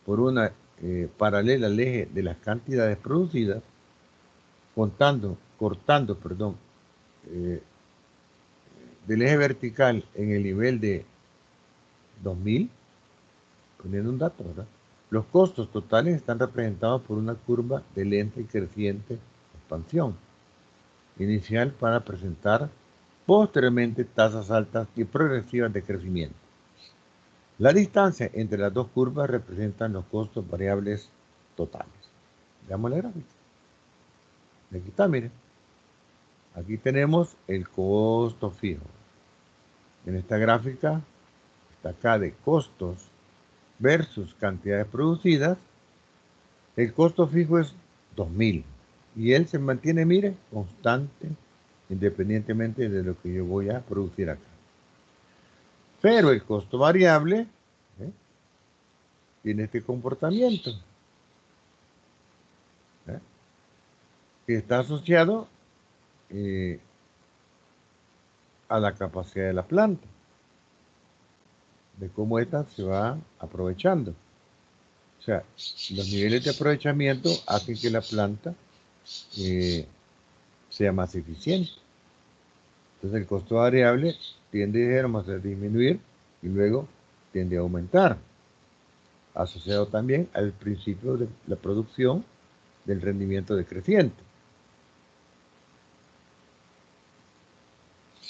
por una paralela al eje de las cantidades producidas, cortando, perdón, del eje vertical en el nivel de 2000, poniendo un dato, ¿verdad? Los costos totales están representados por una curva de lenta y creciente expansión inicial para presentar posteriormente tasas altas y progresivas de crecimiento. La distancia entre las dos curvas representan los costos variables totales. Veamos la gráfica. Aquí está, miren. Aquí tenemos el costo fijo. En esta gráfica está acá de costos versus cantidades producidas. El costo fijo es 2000 y él se mantiene, mire, constante independientemente de lo que yo voy a producir acá. Pero el costo variable tiene este comportamiento que está asociado a la capacidad de la planta, de cómo ésta se va aprovechando. O sea, los niveles de aprovechamiento hacen que la planta sea más eficiente. Entonces el costo variable tiende a disminuir y luego tiende a aumentar, asociado también al principio de la producción del rendimiento decreciente.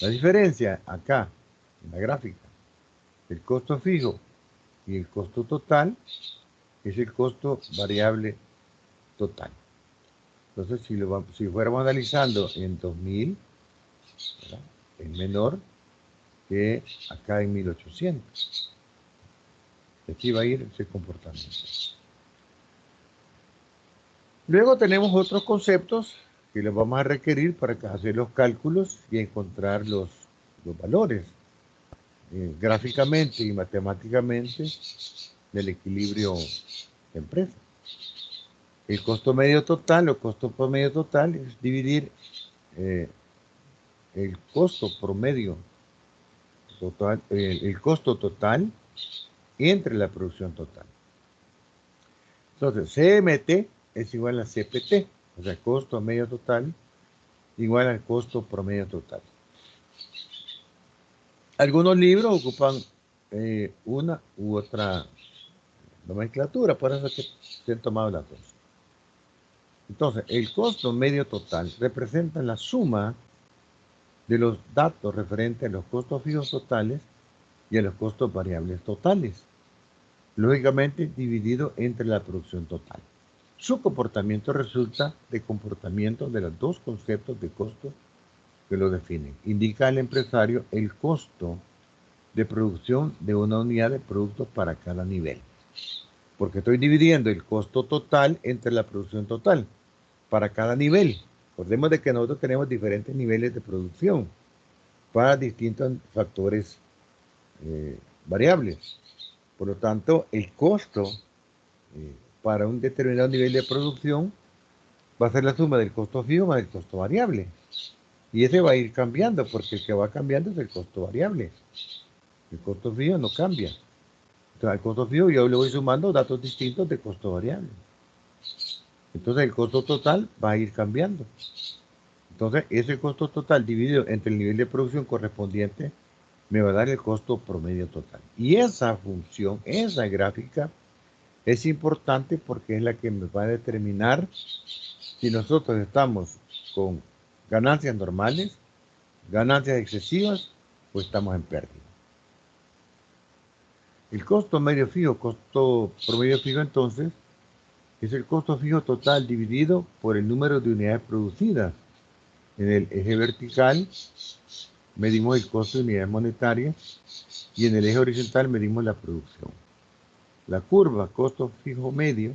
La diferencia acá, en la gráfica, del costo fijo y el costo total, es el costo variable total. Entonces, si fuéramos analizando en 2000, ¿verdad?, es menor que acá en 1800. Aquí va a ir ese comportamiento. Luego tenemos otros conceptos que los vamos a requerir para hacer los cálculos y encontrar los valores gráficamente y matemáticamente del equilibrio de empresa. El costo medio total o costo promedio total es dividir el costo promedio total, el costo total entre la producción total. Entonces, CMT es igual a CPT, o sea, costo medio total igual al costo promedio total. Algunos libros ocupan una u otra nomenclatura, por eso es que se han tomado las dos. Entonces, el costo medio total representa la suma de los datos referentes a los costos fijos totales y a los costos variables totales, lógicamente dividido entre la producción total. Su comportamiento resulta de comportamiento de los dos conceptos de costo que lo definen. Indica al empresario el costo de producción de una unidad de producto para cada nivel, porque estoy dividiendo el costo total entre la producción total para cada nivel. Recordemos de que nosotros tenemos diferentes niveles de producción para distintos factores variables. Por lo tanto, el costo para un determinado nivel de producción va a ser la suma del costo fijo más el costo variable. Y ese va a ir cambiando, porque el que va cambiando es el costo variable. El costo fijo no cambia. Entonces, al costo fijo yo le voy sumando datos distintos de costo variable. Entonces, el costo total va a ir cambiando. Entonces, ese costo total dividido entre el nivel de producción correspondiente me va a dar el costo promedio total. Y esa función, esa gráfica, es importante porque es la que me va a determinar si nosotros estamos con ganancias normales, ganancias excesivas o estamos en pérdida. El costo medio fijo, costo promedio fijo, entonces, es el costo fijo total dividido por el número de unidades producidas. En el eje vertical medimos el costo de unidades monetarias y en el eje horizontal medimos la producción. La curva costo fijo medio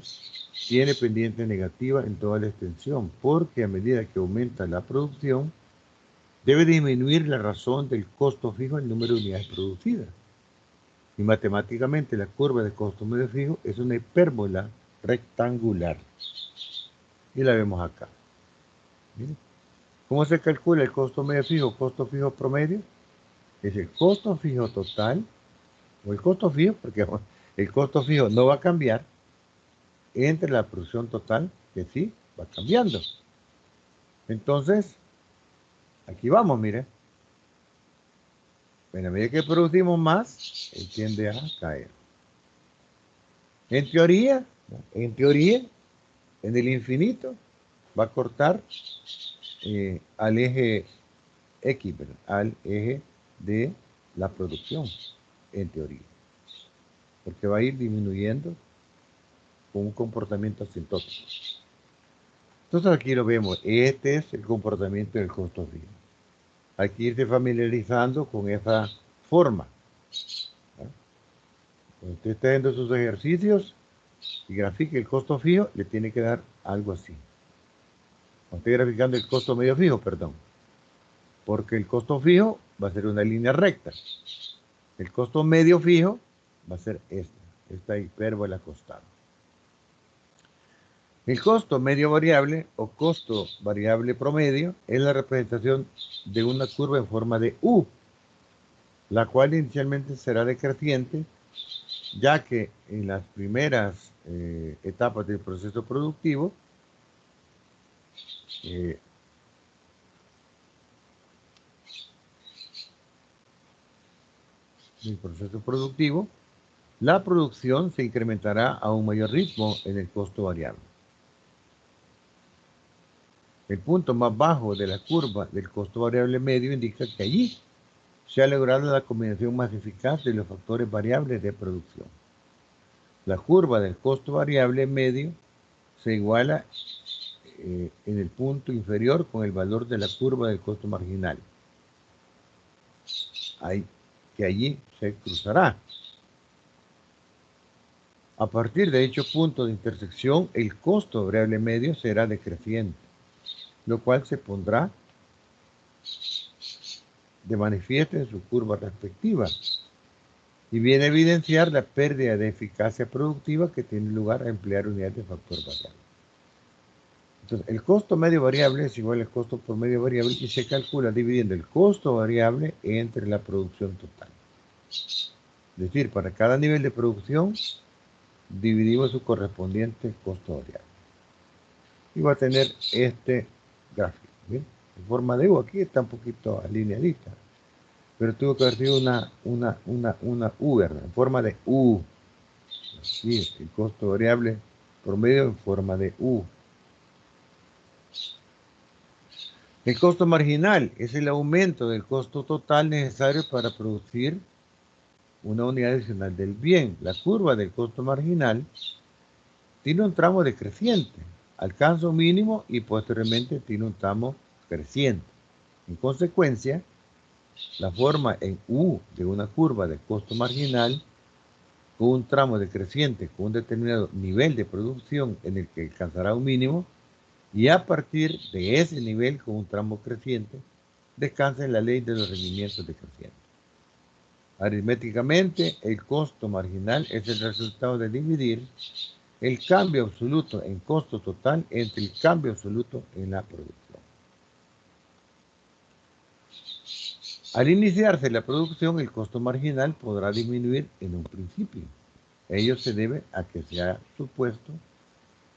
tiene pendiente negativa en toda la extensión, porque a medida que aumenta la producción, debe disminuir la razón del costo fijo el número de unidades producidas. Y matemáticamente la curva de costo medio fijo es una hipérbola rectangular. Y la vemos acá. ¿Miren? ¿Cómo se calcula el costo medio fijo, costo fijo promedio? Es el costo fijo total, o el costo fijo, porque el costo fijo no va a cambiar, entre la producción total, que sí va cambiando. Entonces, aquí vamos, mire. En la medida que producimos más, él tiende a caer. En teoría, en el infinito, va a cortar al eje X, ¿verdad? Al eje de la producción, en teoría. Porque va a ir disminuyendo con un comportamiento asintótico. Entonces aquí lo vemos. Este es el comportamiento del costo fijo. Hay que irse familiarizando con esa forma. Cuando usted está haciendo sus ejercicios y grafique el costo fijo, le tiene que dar algo así. Cuando esté graficando el costo medio fijo, perdón. Porque el costo fijo va a ser una línea recta. El costo medio fijo va a ser esta hipérbola acostada. El costo medio variable o costo variable promedio es la representación de una curva en forma de U, la cual inicialmente será decreciente, ya que en las primeras etapas del proceso productivo, la producción se incrementará a un mayor ritmo en el costo variable. El punto más bajo de la curva del costo variable medio indica que allí se ha logrado la combinación más eficaz de los factores variables de producción. La curva del costo variable medio se iguala en el punto inferior con el valor de la curva del costo marginal. Que allí se cruzará. A partir de dicho punto de intersección, el costo variable medio será decreciente, lo cual se pondrá de manifiesto en su curva respectiva y viene a evidenciar la pérdida de eficacia productiva que tiene lugar a emplear unidades de factor variable. Entonces, el costo medio variable es igual al costo por medio variable y se calcula dividiendo el costo variable entre la producción total. Es decir, para cada nivel de producción dividimos su correspondiente costo variable. Y va a tener este gráfico, ¿bien? En forma de U, aquí está un poquito alineadita, pero tuvo que haber sido una U, ¿verdad? En forma de U. Así, el costo variable promedio en forma de U. El costo marginal es el aumento del costo total necesario para producir una unidad adicional del bien. La curva del costo marginal tiene un tramo decreciente, alcanza un mínimo y posteriormente tiene un tramo creciente. En consecuencia, la forma en U de una curva de costo marginal con un tramo decreciente con un determinado nivel de producción en el que alcanzará un mínimo y a partir de ese nivel con un tramo creciente descansa en la ley de los rendimientos decrecientes. Aritméticamente, el costo marginal es el resultado de dividir el cambio absoluto en costo total entre el cambio absoluto en la producción. Al iniciarse la producción, el costo marginal podrá disminuir en un principio. Ello se debe a que se ha supuesto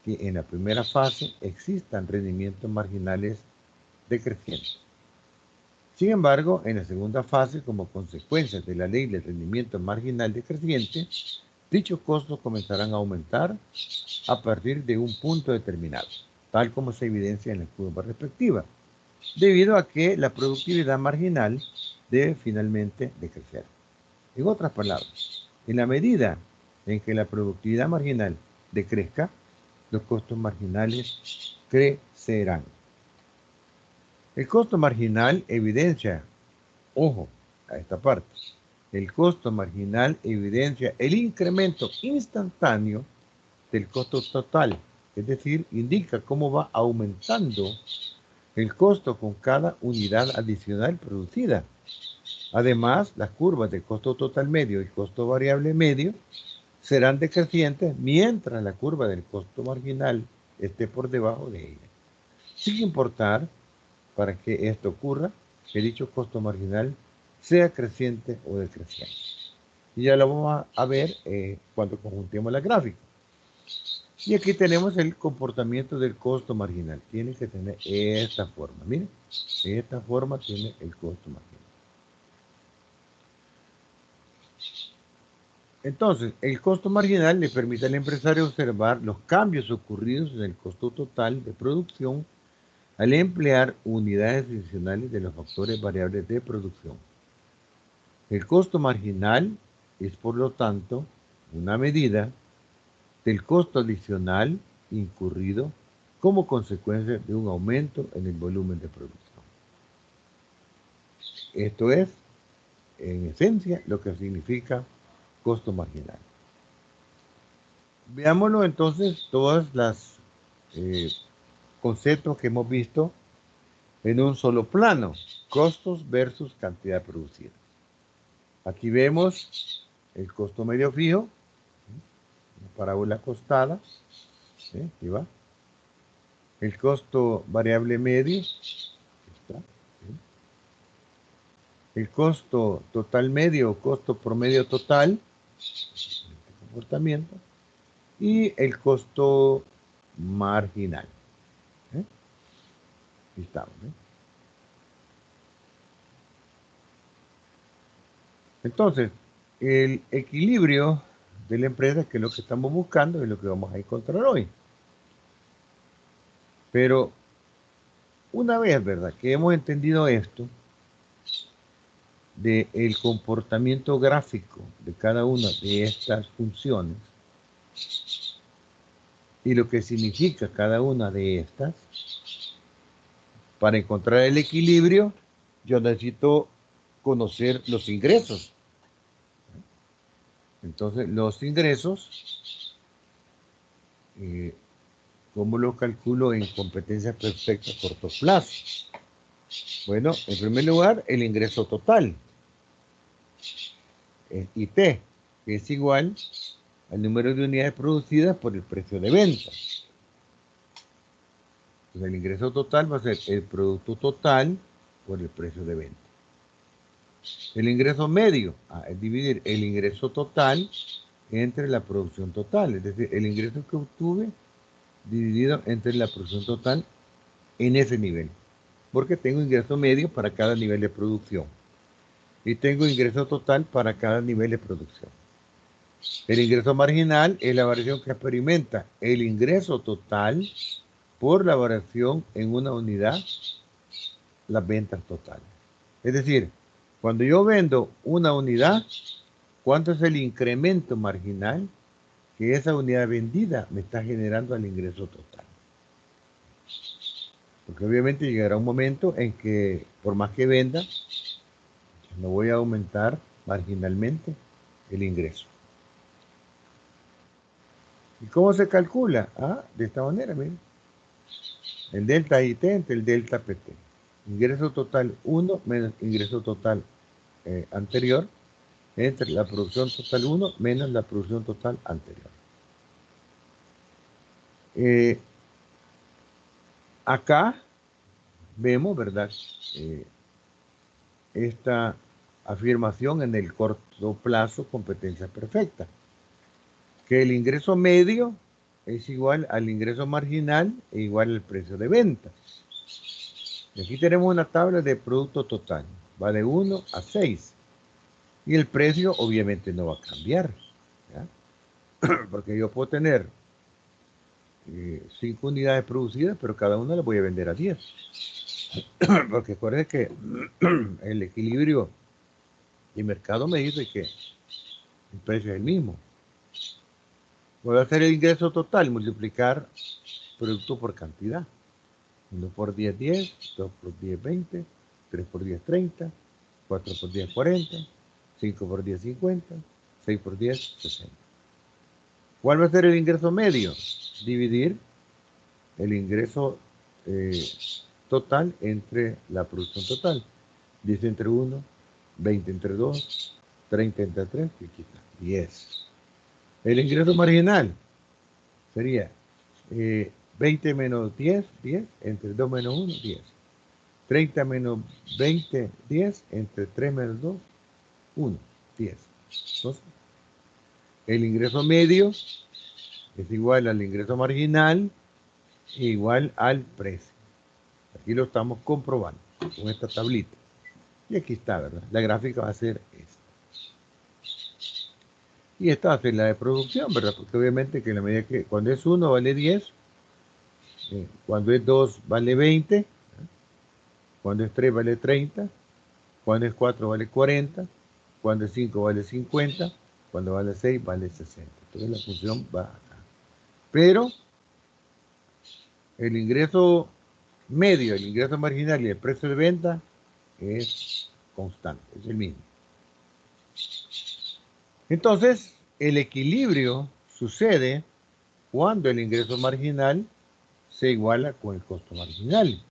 que en la primera fase existan rendimientos marginales decrecientes. Sin embargo, en la segunda fase, como consecuencia de la ley del rendimiento marginal decreciente, dichos costos comenzarán a aumentar a partir de un punto determinado, tal como se evidencia en la curva respectiva, debido a que la productividad marginal debe finalmente decrecer. En otras palabras, en la medida en que la productividad marginal decrezca, los costos marginales crecerán. El costo marginal evidencia, ojo a esta parte, el costo marginal evidencia el incremento instantáneo del costo total, es decir, indica cómo va aumentando el costo con cada unidad adicional producida. Además, las curvas de costo total medio y costo variable medio serán decrecientes mientras la curva del costo marginal esté por debajo de ella. Sin importar, para que esto ocurra, que dicho costo marginal sea creciente o decreciente. Y ya lo vamos a ver cuando conjuntemos la gráfica. Y aquí tenemos el comportamiento del costo marginal. Tiene que tener esta forma. Miren, esta forma tiene el costo marginal. Entonces, el costo marginal le permite al empresario observar los cambios ocurridos en el costo total de producción al emplear unidades adicionales de los factores variables de producción. El costo marginal es, por lo tanto, una medida del costo adicional incurrido como consecuencia de un aumento en el volumen de producción. Esto es, en esencia, lo que significa costo marginal. Veámoslo entonces, todas las conceptos que hemos visto en un solo plano, costos versus cantidad producida. Aquí vemos el costo medio fijo, una parábola acostada, aquí va. El costo variable medio, está, el costo total medio o costo promedio total, comportamiento, y el costo marginal. Aquí estamos. Entonces, el equilibrio de la empresa, que es lo que estamos buscando, es lo que vamos a encontrar hoy. Pero una vez, ¿verdad?, que hemos entendido esto, del comportamiento gráfico de cada una de estas funciones y lo que significa cada una de estas, para encontrar el equilibrio, yo necesito conocer los ingresos. Entonces, los ingresos, ¿cómo lo calculo en competencia perfecta a corto plazo? Bueno, en primer lugar, el ingreso total, IT, que es igual al número de unidades producidas por el precio de venta. Entonces, el ingreso total va a ser el producto total por el precio de venta. El ingreso medio es dividir el ingreso total entre la producción total, es decir, el ingreso que obtuve dividido entre la producción total en ese nivel, porque tengo ingreso medio para cada nivel de producción y tengo ingreso total para cada nivel de producción. El ingreso marginal es la variación que experimenta el ingreso total por la variación en una unidad, las ventas totales. Es decir, cuando yo vendo una unidad, ¿cuánto es el incremento marginal que esa unidad vendida me está generando al ingreso total? Porque obviamente llegará un momento en que por más que venda, no voy a aumentar marginalmente el ingreso. ¿Y cómo se calcula? De esta manera, miren. El delta IT entre el delta PT. Ingreso total 1 menos ingreso total anterior entre la producción total 1 menos la producción total anterior. Acá vemos, ¿verdad?, esta afirmación en el corto plazo, competencia perfecta, que el ingreso medio es igual al ingreso marginal e igual al precio de venta. Y aquí tenemos una tabla de producto total, va de 1 a 6, y el precio obviamente no va a cambiar, ¿ya? Porque yo puedo tener 5 unidades producidas, pero cada una las voy a vender a 10. Porque acuérdense que el equilibrio de mercado me dice que el precio es el mismo. Voy a hacer el ingreso total, multiplicar producto por cantidad. 1 por 10, 10, 2 por 10, 20, 3 por 10, 30, 4 por 10, 40, 5 por 10, 50, 6 por 10, 60. ¿Cuál va a ser el ingreso medio? Dividir el ingreso total entre la producción total. 10 entre 1, 20 entre 2, 30 entre 3, y quita 10. El ingreso marginal sería 20 menos 10, 10, entre 2 menos 1, 10. 30 menos 20, 10, entre 3 menos 2, 1, 10. Entonces, el ingreso medio es igual al ingreso marginal e igual al precio. Aquí lo estamos comprobando con esta tablita. Y aquí está, ¿verdad? La gráfica va a ser esta. Y esta va a ser la de producción, ¿verdad? Porque obviamente que en la medida que cuando es 1 vale 10, cuando es 2 vale 20, cuando es 3 vale 30, cuando es 4 vale 40, cuando es 5 vale 50, cuando vale 6 vale 60. Entonces la función va acá. Pero el ingreso medio, el ingreso marginal y el precio de venta es constante, es el mismo. Entonces, el equilibrio sucede cuando el ingreso marginal se iguala con el costo marginal.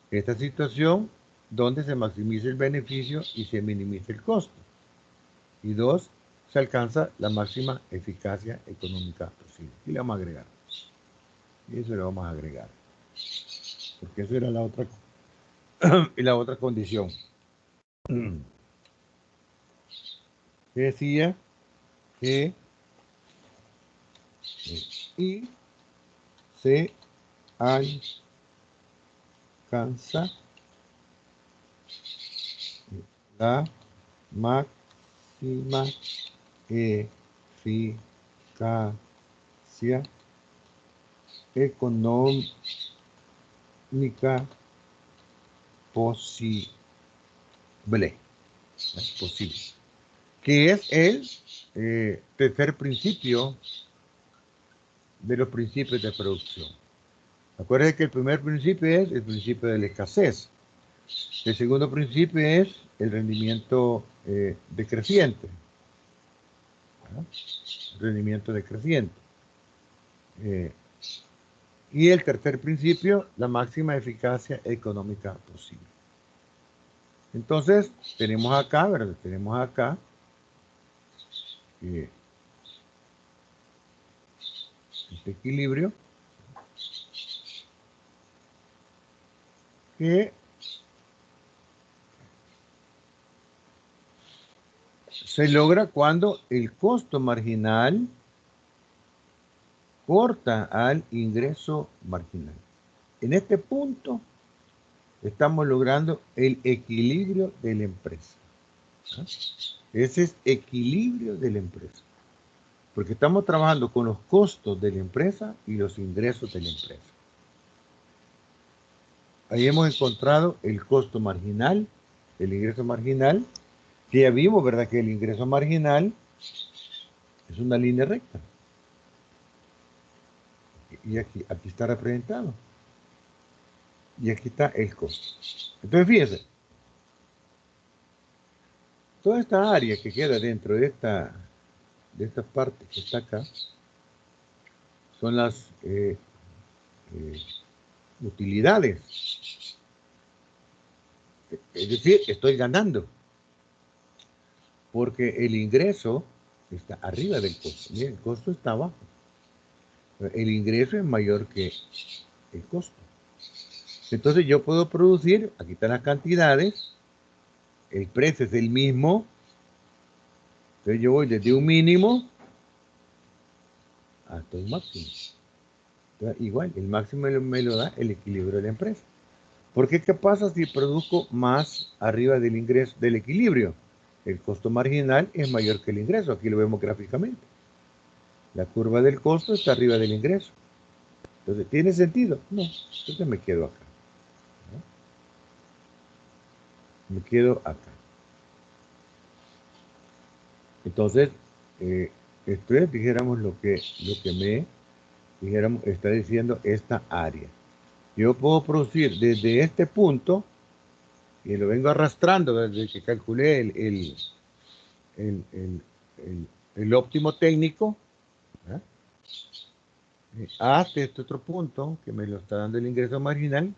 Esta situación donde se maximiza el beneficio y se minimiza el costo. Y dos, se alcanza la máxima eficacia económica posible. Y le vamos a agregar. Y eso le vamos a agregar. Porque eso era la otra condición. Que decía que y se alcanza la máxima eficacia económica posible. Posible. Que es el tercer principio de los principios de producción. Acuérdense que el primer principio es el principio de la escasez. El segundo principio es el rendimiento decreciente. ¿No? Rendimiento decreciente. Y el tercer principio, la máxima eficacia económica posible. Entonces, tenemos acá, ¿verdad? Tenemos acá este equilibrio que se logra cuando el costo marginal corta al ingreso marginal. En este punto estamos logrando el equilibrio de la empresa. ¿Ah? Ese es equilibrio de la empresa. Porque estamos trabajando con los costos de la empresa y los ingresos de la empresa. Ahí hemos encontrado el costo marginal, el ingreso marginal, que ya vimos, ¿verdad? Que el ingreso marginal es una línea recta. Y aquí está representado. Y aquí está el costo. Entonces, fíjense, toda esta área que queda dentro de esta parte que está acá, son las utilidades. Es decir, estoy ganando. Porque el ingreso está arriba del costo. Miren, el costo está abajo. El ingreso es mayor que el costo. Entonces yo puedo producir, aquí están las cantidades, el precio es el mismo, entonces yo voy desde un mínimo hasta un máximo. Entonces, igual, el máximo me lo da el equilibrio de la empresa. Porque ¿qué pasa si produzco más arriba del ingreso, del equilibrio? El costo marginal es mayor que el ingreso, aquí lo vemos gráficamente. La curva del costo está arriba del ingreso. Entonces, ¿tiene sentido? No, entonces me quedo acá. ¿No? Me quedo acá. Entonces, esto es, dijéramos, lo que me, dijéramos, está diciendo esta área. Yo puedo producir desde este punto, y lo vengo arrastrando desde que calculé el óptimo técnico, ¿verdad? Hasta este otro punto, que me lo está dando el ingreso marginal,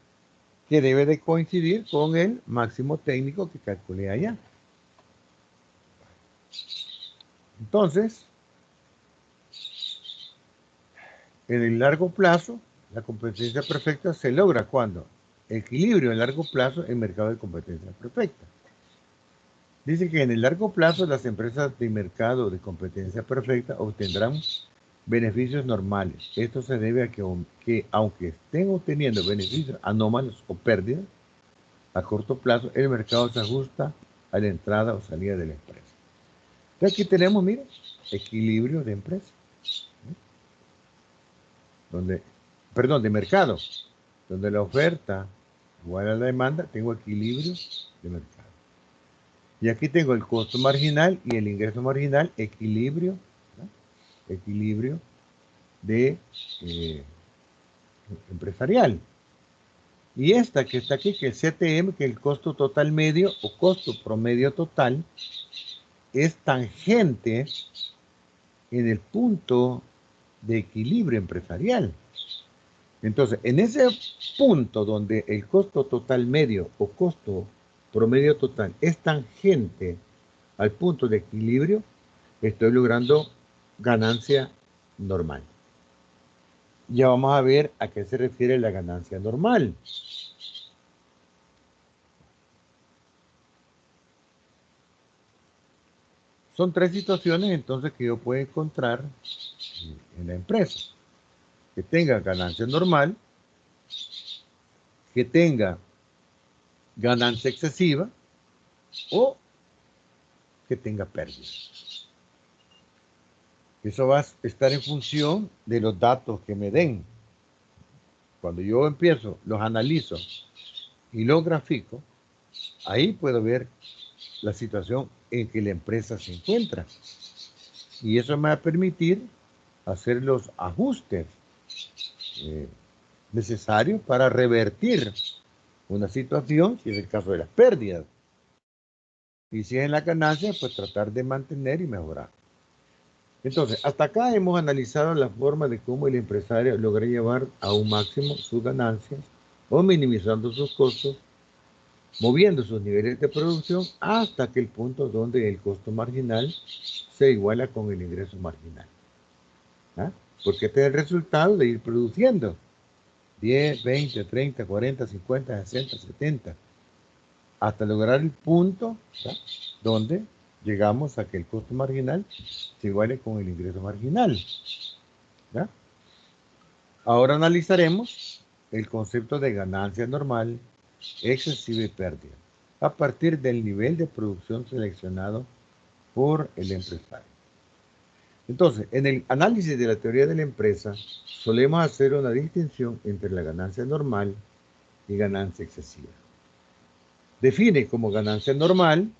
que debe de coincidir con el máximo técnico que calculé allá. Entonces, en el largo plazo, la competencia perfecta se logra cuando equilibrio en largo plazo en mercado de competencia perfecta. Dice que en el largo plazo las empresas de mercado de competencia perfecta obtendrán beneficios normales. Esto se debe a que aunque estén obteniendo beneficios anómalos o pérdidas, a corto plazo el mercado se ajusta a la entrada o salida de la empresa. Entonces aquí tenemos, miren, equilibrio de empresa. De mercado, donde la oferta igual a la demanda, tengo equilibrio de mercado. Y aquí tengo el costo marginal y el ingreso marginal, equilibrio, ¿no? Equilibrio de empresarial. Y esta que está aquí, que el CTM, que el costo total medio o costo promedio total, es tangente en el punto de equilibrio empresarial. Entonces, en ese punto donde el costo total medio o costo promedio total es tangente al punto de equilibrio, estoy logrando ganancia normal. Ya vamos a ver a qué se refiere la ganancia normal. Son tres situaciones entonces que yo puedo encontrar en la empresa. Que tenga ganancia normal, que tenga ganancia excesiva o que tenga pérdida. Eso va a estar en función de los datos que me den. Cuando yo empiezo, los analizo y los grafico, ahí puedo ver la situación en que la empresa se encuentra. Y eso me va a permitir hacer los ajustes necesarios para revertir una situación, si es el caso de las pérdidas. Y si es en la ganancia, pues tratar de mantener y mejorar. Entonces, hasta acá hemos analizado la forma de cómo el empresario logra llevar a un máximo sus ganancias o minimizando sus costos, moviendo sus niveles de producción hasta aquel punto donde el costo marginal se iguala con el ingreso marginal. ¿Ah? Porque este es el resultado de ir produciendo 10, 20, 30, 40, 50, 60, 70, hasta lograr el punto, ¿sí?, donde llegamos a que el costo marginal se iguale con el ingreso marginal. ¿Sí? Ahora analizaremos el concepto de ganancia normal, excesiva y pérdida, a partir del nivel de producción seleccionado por el empresario. Entonces, en el análisis de la teoría de la empresa, solemos hacer una distinción entre la ganancia normal y ganancia excesiva. Define como ganancia normal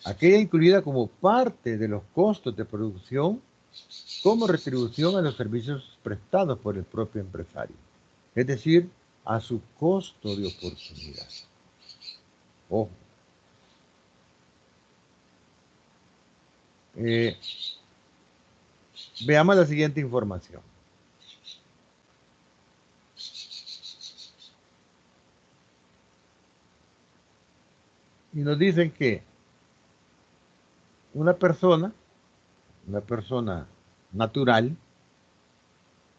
aquella incluida como parte de los costos de producción como retribución a los servicios prestados por el propio empresario, es decir, a su costo de oportunidad. Ojo. Veamos la siguiente información. Y nos dicen que una persona natural,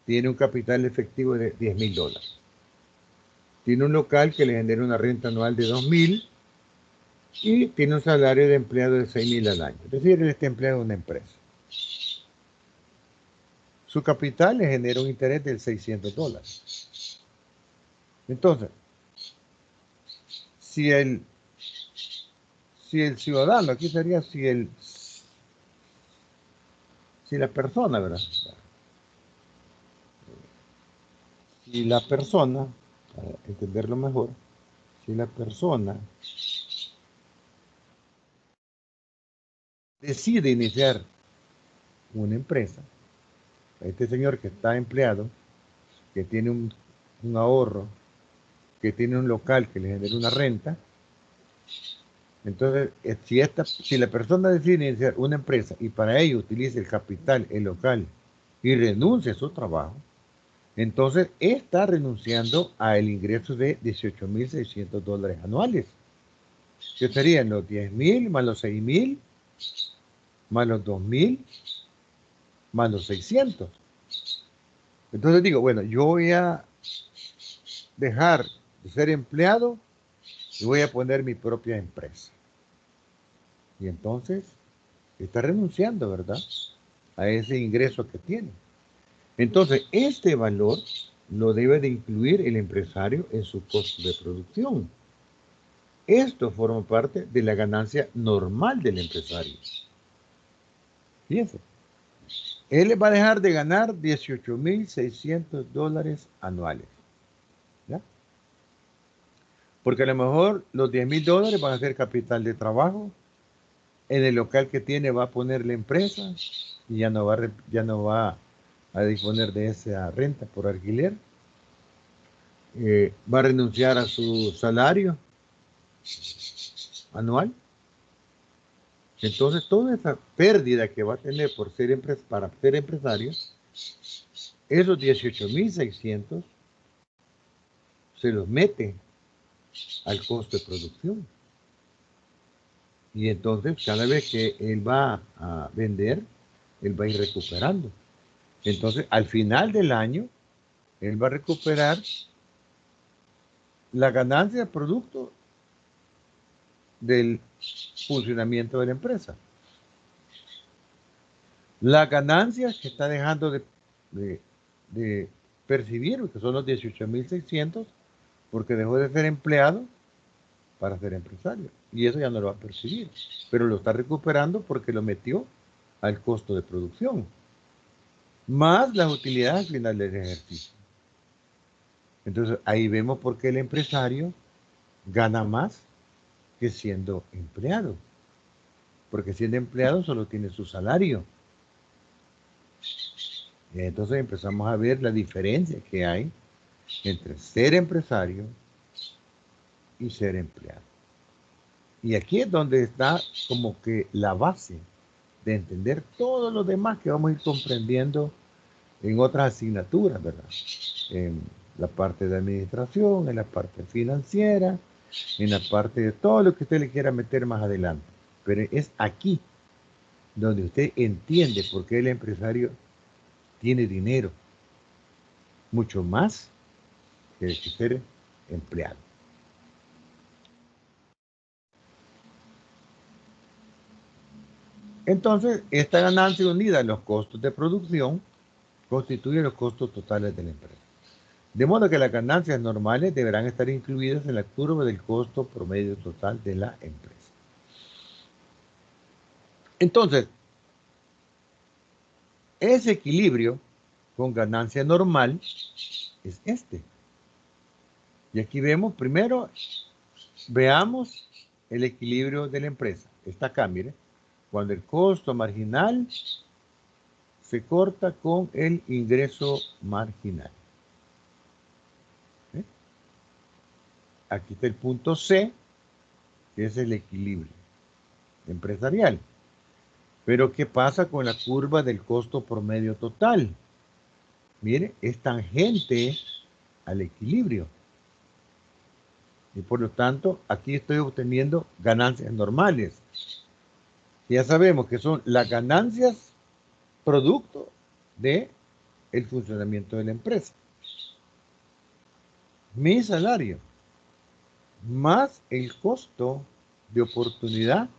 tiene un capital efectivo de $10,000. Tiene un local que le genera una renta anual de $2,000 y tiene un salario de empleado de $6,000 al año. Es decir, él está empleado en una empresa. Su capital le genera un interés de $600. Entonces, si el ciudadano, aquí sería si la persona, ¿verdad? Si la persona, para entenderlo mejor, si la persona decide iniciar una empresa, este señor que está empleado, que tiene un ahorro, que tiene un local que le genera una renta, entonces si la persona decide iniciar una empresa y para ello utiliza el capital, el local, y renuncia a su trabajo, entonces está renunciando al ingreso de $18,600 anuales, que serían los 10,000 más los 6,000 más los 2,000 más los 600. Entonces digo, bueno, yo voy a dejar de ser empleado y voy a poner mi propia empresa. Y entonces está renunciando, ¿verdad?, a ese ingreso que tiene. Entonces, este valor lo debe de incluir el empresario en su costo de producción. Esto forma parte de la ganancia normal del empresario. Fíjense, él va a dejar de ganar $18,600 anuales, ¿ya? Porque a lo mejor los $10,000 van a ser capital de trabajo. En el local que tiene va a poner la empresa y ya no va a disponer de esa renta por alquiler. Va a renunciar a su salario anual. Entonces, toda esa pérdida que va a tener para ser empresario, esos 18,600 se los mete al costo de producción. Y entonces, cada vez que él va a vender, él va a ir recuperando. Entonces, al final del año, él va a recuperar la ganancia producto del funcionamiento de la empresa. Las ganancias que está dejando de percibir, que son los 18,600, porque dejó de ser empleado para ser empresario. Y eso ya no lo va a percibir, pero lo está recuperando porque lo metió al costo de producción, más las utilidades al final del ejercicio. Entonces, ahí vemos por qué el empresario gana más que siendo empleado. Porque siendo empleado solo tiene su salario. Y entonces empezamos a ver la diferencia que hay entre ser empresario y ser empleado. Y aquí es donde está como que la base de entender todo lo demás que vamos a ir comprendiendo en otras asignaturas, ¿verdad? En la parte de administración, en la parte financiera, en la parte de todo lo que usted le quiera meter más adelante. Pero es aquí donde usted entiende por qué el empresario tiene dinero, mucho más que el que ser empleado. Entonces, esta ganancia unida a los costos de producción constituye los costos totales de la empresa. De modo que las ganancias normales deberán estar incluidas en la curva del costo promedio total de la empresa. Entonces, ese equilibrio con ganancia normal es este. Y aquí vemos, primero, veamos el equilibrio de la empresa. Está acá, mire, cuando el costo marginal se corta con el ingreso marginal. ¿Eh? Aquí está el punto C, que es el equilibrio empresarial. Pero, ¿qué pasa con la curva del costo promedio total? Mire, es tangente al equilibrio. Y por lo tanto, aquí estoy obteniendo ganancias normales. Ya sabemos que son las ganancias producto de el funcionamiento de la empresa. Mi salario más el costo de oportunidad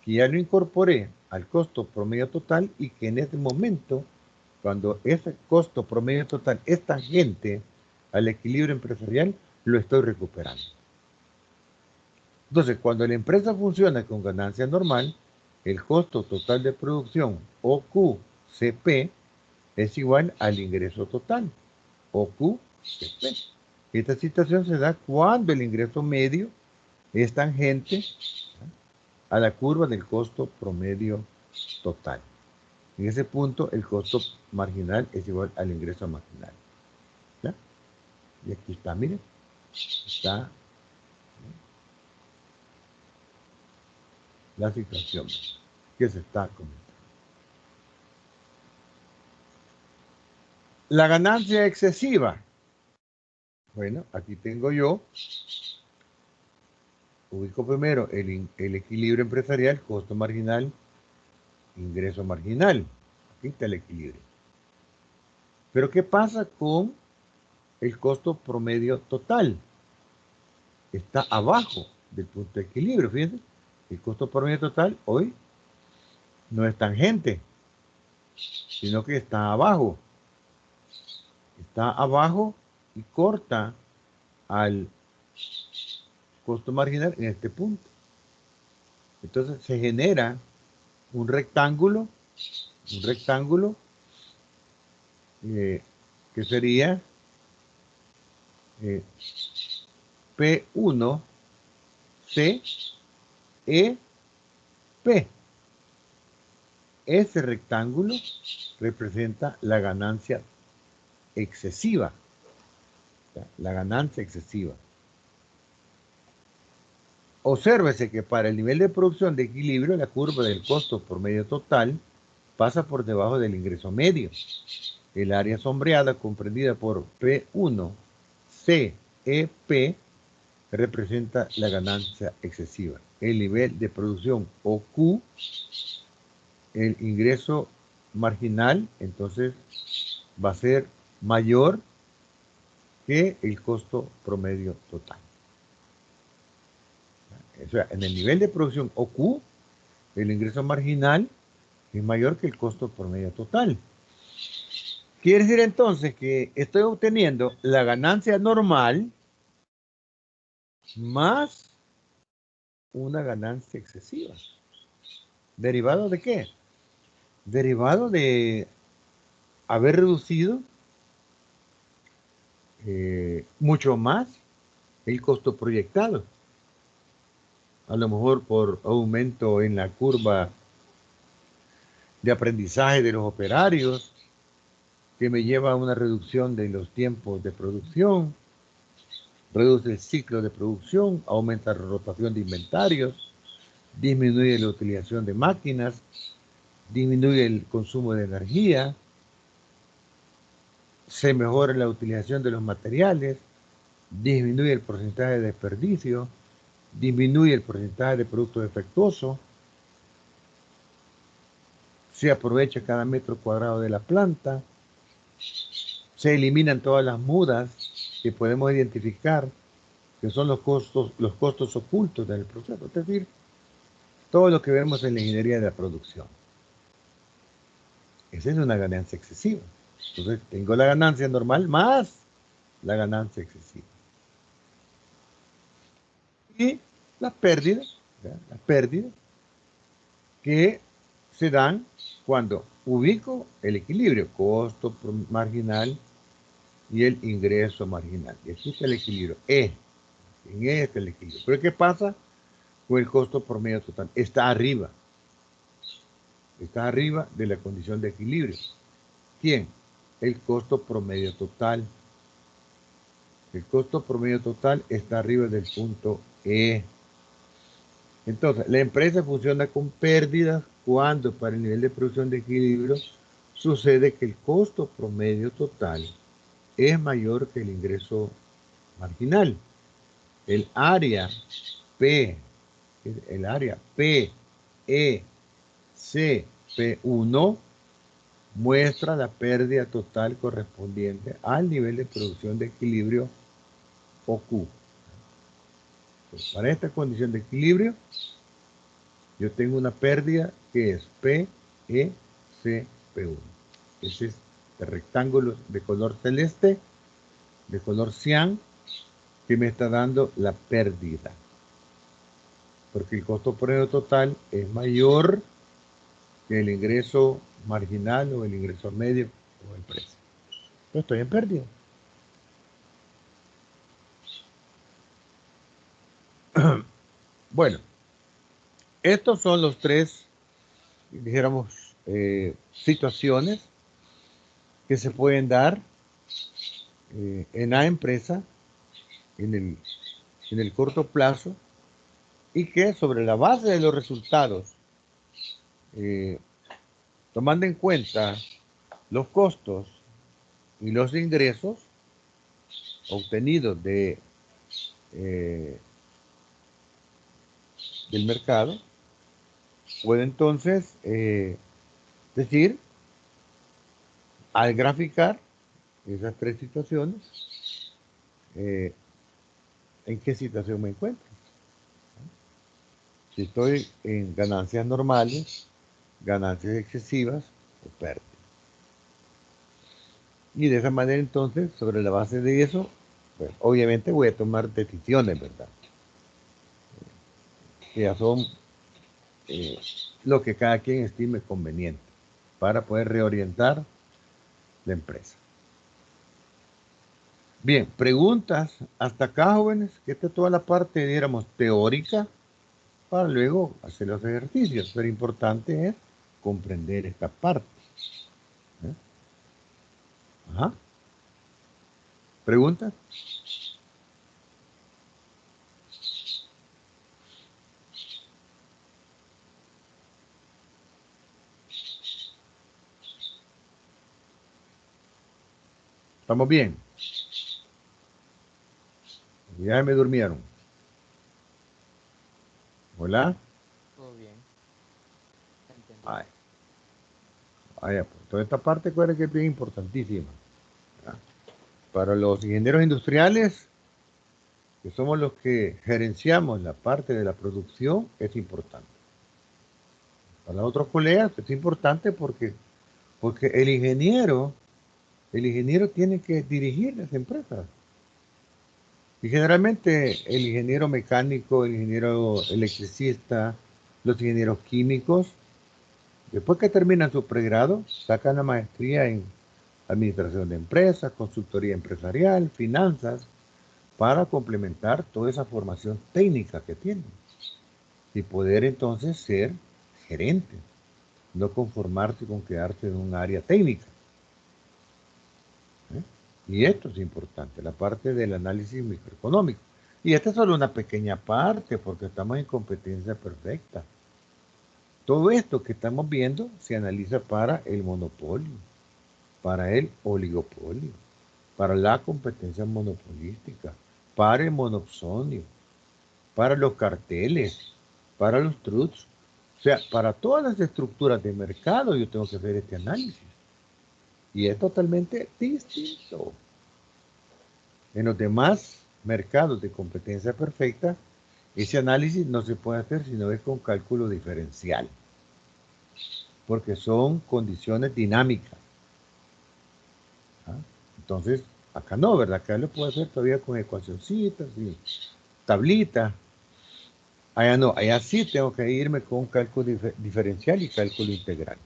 que ya lo incorporé al costo promedio total y que en este momento, cuando ese costo promedio total es tangente al equilibrio empresarial, lo estoy recuperando. Entonces, cuando la empresa funciona con ganancia normal, el costo total de producción, o QCP, es igual al ingreso total, o QCP. Esta situación se da cuando el ingreso medio es tangente a la curva del costo promedio total. En ese punto, el costo marginal es igual al ingreso marginal. ¿Ya? Y aquí está, miren, está la situación que se está comentando. La ganancia excesiva. Bueno, aquí tengo yo, ubico primero el equilibrio empresarial, costo marginal, ingreso marginal. Aquí está el equilibrio. Pero ¿qué pasa con el costo promedio total. Está abajo del punto de equilibrio, fíjense. El costo promedio total hoy no es tangente, sino que está abajo. Está abajo y corta al costo marginal en este punto. Entonces se genera un rectángulo que sería P1 C E P. Ese rectángulo representa la ganancia excesiva. La ganancia excesiva. Obsérvese que para el nivel de producción de equilibrio, la curva del costo por medio total pasa por debajo del ingreso medio. El área sombreada comprendida por P1 CEP representa la ganancia excesiva. El nivel de producción o Q, el ingreso marginal, entonces va a ser mayor que el costo promedio total. O sea, en el nivel de producción o Q, el ingreso marginal es mayor que el costo promedio total. Quiere decir entonces que estoy obteniendo la ganancia normal más una ganancia excesiva. ¿Derivado de qué? Derivado de haber reducido mucho más el costo proyectado. A lo mejor por aumento en la curva de aprendizaje de los operarios, que me lleva a una reducción de los tiempos de producción, reduce el ciclo de producción, aumenta la rotación de inventarios, disminuye la utilización de máquinas, disminuye el consumo de energía, se mejora la utilización de los materiales, disminuye el porcentaje de desperdicio, disminuye el porcentaje de producto defectuoso, se aprovecha cada metro cuadrado de la planta, se eliminan todas las mudas que podemos identificar, que son los costos ocultos del proceso, es decir, todo lo que vemos en la ingeniería de la producción. Esa es una ganancia excesiva. Entonces, tengo la ganancia normal más la ganancia excesiva. Y las pérdidas que se dan cuando ubico el equilibrio, costo marginal y el ingreso marginal. Y aquí está el equilibrio. En este está el equilibrio. Pero ¿qué pasa con el costo promedio total? Está arriba. Está arriba de la condición de equilibrio. ¿Quién? El costo promedio total. El costo promedio total está arriba del punto E. Entonces, la empresa funciona con pérdidas cuando para el nivel de producción de equilibrio sucede que el costo promedio total es mayor que el ingreso marginal. El área P, E, C, P1 muestra la pérdida total correspondiente al nivel de producción de equilibrio o Q. Pues para esta condición de equilibrio, yo tengo una pérdida que es P, E, C, P1. Ese es el rectángulo de color celeste, de color cian, que me está dando la pérdida. Porque el costo promedio total es mayor que el ingreso marginal o el ingreso medio o el precio. Yo estoy en pérdida. Bueno, estos son los tres, dijéramos, situaciones que se pueden dar en la empresa en el corto plazo y que sobre la base de los resultados, tomando en cuenta los costos y los ingresos obtenidos del mercado, puede entonces decir, al graficar esas tres situaciones, en qué situación me encuentro. Si estoy en ganancias normales, ganancias excesivas o pérdidas. Y de esa manera entonces, sobre la base de eso, pues obviamente voy a tomar decisiones, ¿verdad? Que ya son lo que cada quien estime conveniente para poder reorientar la empresa. Bien, preguntas hasta acá, jóvenes, que esta es toda la parte, diéramos, teórica, para luego hacer los ejercicios. Pero importante es comprender esta parte. ¿Eh? Ajá. ¿Preguntas? ¿Estamos bien? Ya me durmieron. ¿Hola? Todo bien, entendí. Ay, pues, toda esta parte creo que es bien importantísima. ¿Verdad? Para los ingenieros industriales, que somos los que gerenciamos la parte de la producción, es importante. Para los otros colegas es importante porque el ingeniero tiene que dirigir las empresas. Y generalmente el ingeniero mecánico, el ingeniero electricista, los ingenieros químicos, después que terminan su pregrado, sacan la maestría en administración de empresas, consultoría empresarial, finanzas, para complementar toda esa formación técnica que tienen y poder entonces ser gerente, no conformarse con quedarse en un área técnica. ¿Eh? Y esto es importante, la parte del análisis microeconómico. Y esta es solo una pequeña parte porque estamos en competencia perfecta. Todo esto que estamos viendo se analiza para el monopolio, para el oligopolio, para la competencia monopolística, para el monopsonio, para los carteles, para los trusts. O sea, para todas las estructuras de mercado yo tengo que hacer este análisis. Y es totalmente distinto. En los demás mercados de competencia perfecta, ese análisis no se puede hacer sino es con cálculo diferencial, porque son condiciones dinámicas. ¿Ah? Entonces, acá no, ¿verdad? Acá lo puedo hacer todavía con ecuacioncitas y tablitas. Allá no, allá sí tengo que irme con cálculo diferencial y cálculo integral,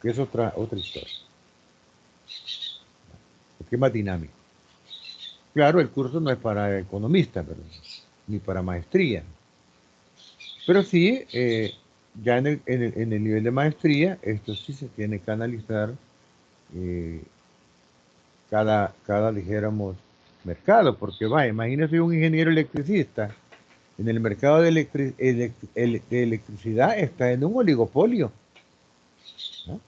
que es otra historia, porque es más dinámico. Claro, el curso no es para economistas, ¿verdad? Ni para maestría. Pero sí, ya en el nivel de maestría, esto sí se tiene que analizar eh, dijéramos, mercado, porque vaya, imagínese un ingeniero electricista, en el mercado de electricidad está en un oligopolio, ¿no?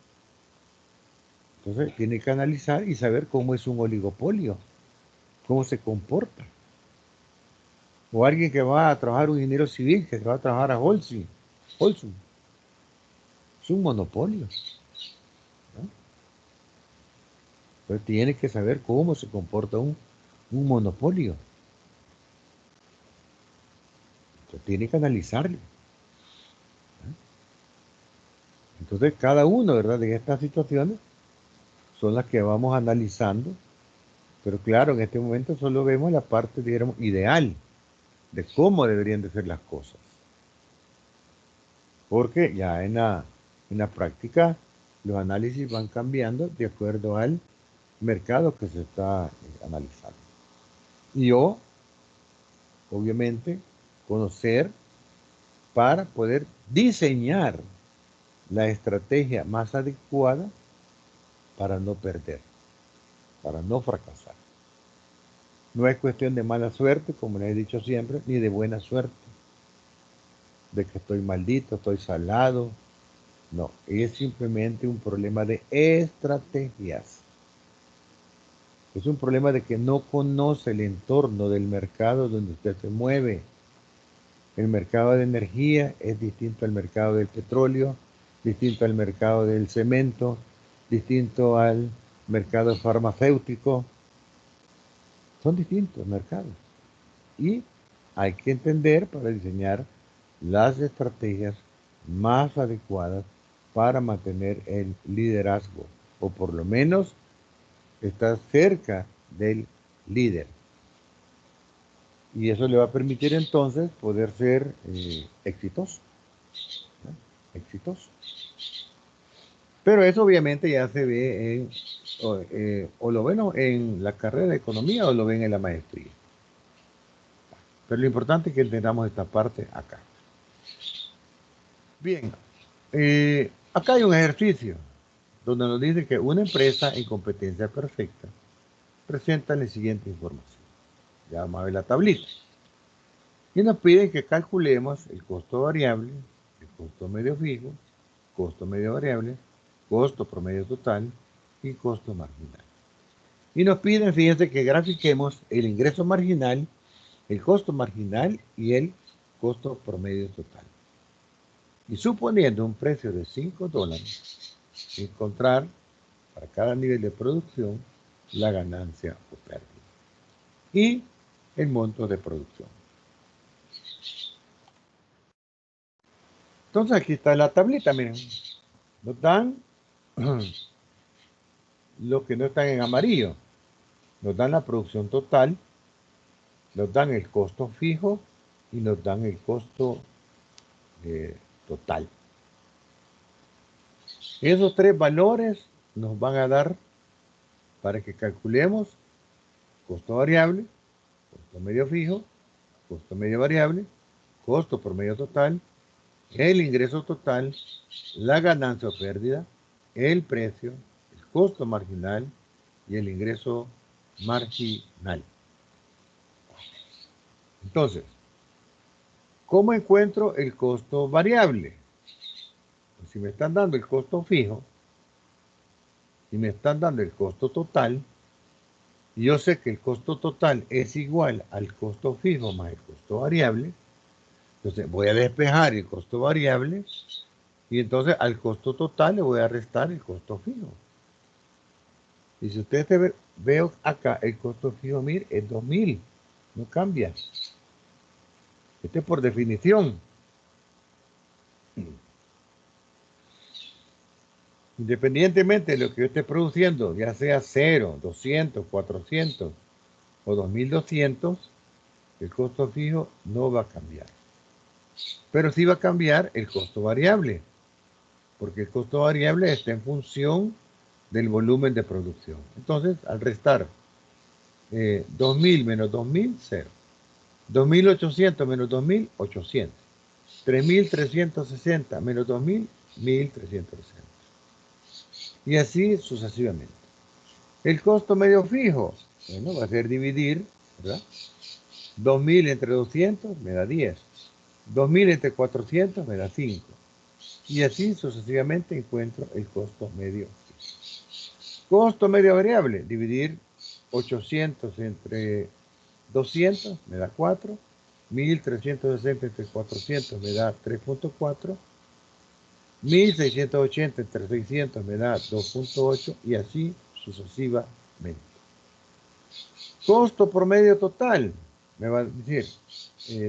Entonces tiene que analizar y saber cómo es un oligopolio, cómo se comporta. O alguien que va a trabajar, un ingeniero civil que va a trabajar a Holcim, es un monopolio, ¿no? Entonces tiene que saber cómo se comporta un monopolio. Entonces tiene que analizarlo. Entonces cada uno, ¿verdad?, de estas situaciones son las que vamos analizando, pero claro, en este momento solo vemos la parte, digamos, ideal de cómo deberían de ser las cosas. Porque ya en la práctica los análisis van cambiando de acuerdo al mercado que se está analizando. Y yo, obviamente, conocer para poder diseñar la estrategia más adecuada para no perder, para no fracasar. No es cuestión de mala suerte, como les he dicho siempre, ni de buena suerte, de que estoy maldito, estoy salado. No, es simplemente un problema de estrategias. Es un problema de que no conoce el entorno del mercado donde usted se mueve. El mercado de energía es distinto al mercado del petróleo, distinto al mercado del cemento, distinto al mercado farmacéutico. Son distintos mercados. Y hay que entender para diseñar las estrategias más adecuadas para mantener el liderazgo, o por lo menos estar cerca del líder. Y eso le va a permitir entonces poder ser exitoso, ¿no? Exitoso. Pero eso obviamente ya se ve en, o lo ven en la carrera de economía o lo ven en la maestría. Pero lo importante es que entendamos esta parte acá. Bien, acá hay un ejercicio donde nos dice que una empresa en competencia perfecta presenta la siguiente información. Ya vamos a ver la tablita. Y nos piden que calculemos el costo variable, el costo medio fijo, costo medio variable, costo promedio total y costo marginal. Y nos piden, fíjense, que grafiquemos el ingreso marginal, el costo marginal y el costo promedio total. Y suponiendo un precio de $5, encontrar para cada nivel de producción la ganancia o pérdida y el monto de producción. Entonces aquí está la tablita, miren. Nos dan los que no están en amarillo. Nos dan la producción total, nos dan el costo fijo y nos dan el costo total. Esos tres valores nos van a dar para que calculemos costo variable, costo medio fijo, costo medio variable, costo promedio total, el ingreso total, la ganancia o pérdida, el precio, el costo marginal y el ingreso marginal. Entonces, ¿cómo encuentro el costo variable? Pues si me están dando el costo fijo y me están dando el costo total, y yo sé que el costo total es igual al costo fijo más el costo variable, entonces voy a despejar el costo variable y entonces al costo total le voy a restar el costo fijo. Y si ustedes veo acá, el costo fijo, mire, es 2.000, no cambia. Este es por definición. Independientemente de lo que yo esté produciendo, ya sea 0, 200, 400 o 2.200, el costo fijo no va a cambiar. Pero sí va a cambiar el costo variable, porque el costo variable está en función del volumen de producción. Entonces, al restar 2.000 menos 2.000, 0. 2.800 menos 2.000, 800. 3.360 menos 2.000, 1.360. Y así sucesivamente. El costo medio fijo, bueno, va a ser dividir, ¿verdad? 2.000 entre 200 me da 10. 2.000 entre 400 me da 5. Y así sucesivamente encuentro el costo medio fijo. Costo medio variable, dividir 800 entre 200 me da 4. 1.360 entre 400 me da 3.4. 1.680 entre 600 me da 2.8 y así sucesivamente. Costo promedio total, me va a decir,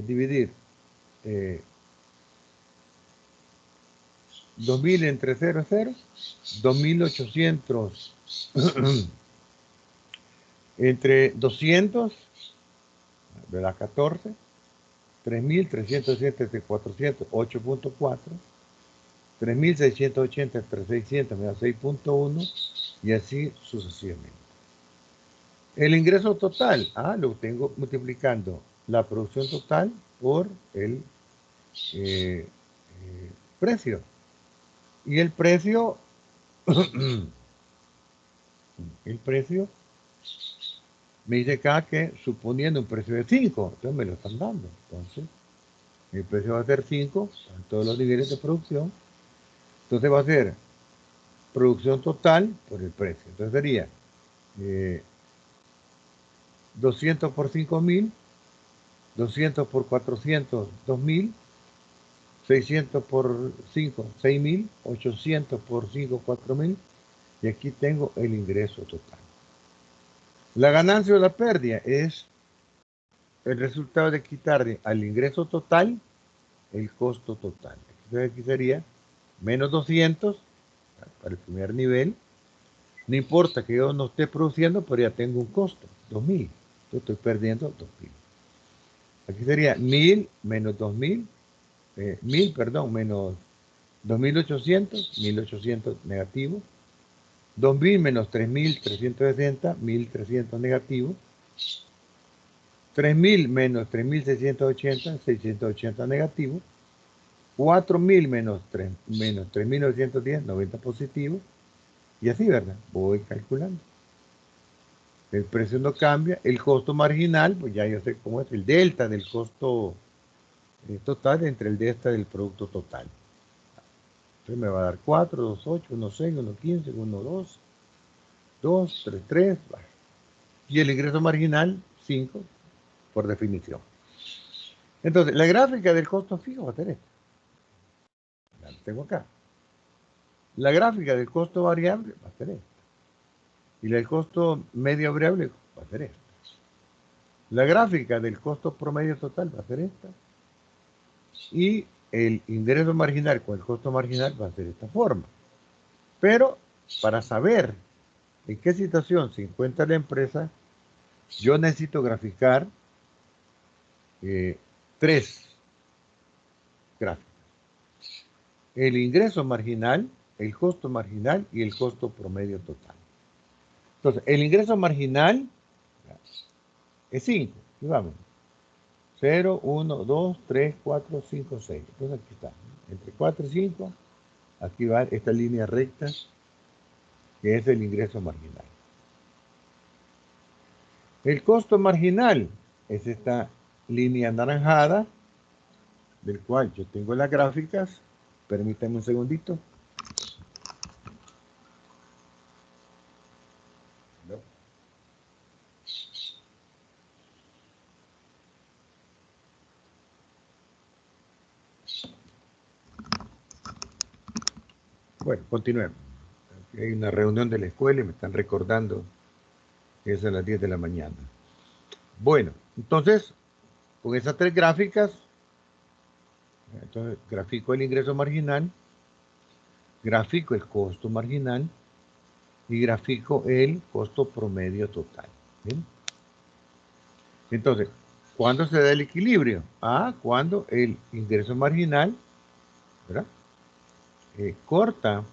dividir 2.000 entre 0, 0, 2.800 entre 200, me da 14, 3.360 entre 400, 8.4, 3.680 entre 600 me da 6.1 y así sucesivamente. El ingreso total, lo tengo multiplicando la producción total por el precio. Y el precio, me dice acá que suponiendo un precio de 5, entonces me lo están dando. Entonces, el precio va a ser 5 en todos los niveles de producción. Entonces va a ser producción total por el precio. Entonces sería 200 por 5.000, 200 por 400, 2.000, 600 por 5, 6.000, 800 por 5, 4.000, y aquí tengo el ingreso total. La ganancia o la pérdida es el resultado de quitarle al ingreso total el costo total. Entonces aquí sería menos 200 para el primer nivel. No importa que yo no esté produciendo, pero ya tengo un costo, 2000. Yo estoy perdiendo 2000. Aquí sería 1000 menos 2000, 1000, perdón, menos 2800, 1800 negativo. 2000 menos 3360, 1300 negativo. 3000 menos 3680, 680 negativo. 4000 menos 3910, 90 positivo. Y así, ¿verdad? Voy calculando. El precio no cambia. El costo marginal, pues ya yo sé cómo es el delta del costo total entre el delta del producto total. Entonces me va a dar 4, 2, 8, 1, 6, 1, 15, 1, 2, 2, 3, 3. Y el ingreso marginal, 5, por definición. Entonces, la gráfica del costo fijo va a tener esta. La tengo acá. La gráfica del costo variable va a ser esta. Y la del costo medio variable va a ser esta. La gráfica del costo promedio total va a ser esta. Y el ingreso marginal con el costo marginal va a ser de esta forma. Pero para saber en qué situación se encuentra la empresa, yo necesito graficar 3 gráficas. El ingreso marginal, el costo marginal y el costo promedio total. Entonces, el ingreso marginal es 5. Y vamos. 0, 1, 2, 3, 4, 5, 6. Entonces aquí está. Entre 4 y 5, aquí va esta línea recta, que es el ingreso marginal. El costo marginal es esta línea anaranjada, del cual yo tengo las gráficas. Permítanme un segundito. No. Bueno, continuemos. Aquí hay una reunión de la escuela y me están recordando que es a las 10 de la mañana. Bueno, entonces, con esas 3 gráficas, entonces grafico el ingreso marginal, grafico el costo marginal y grafico el costo promedio total. ¿Bien? Entonces, ¿cuándo se da el equilibrio? Cuando el ingreso marginal, ¿verdad? Corta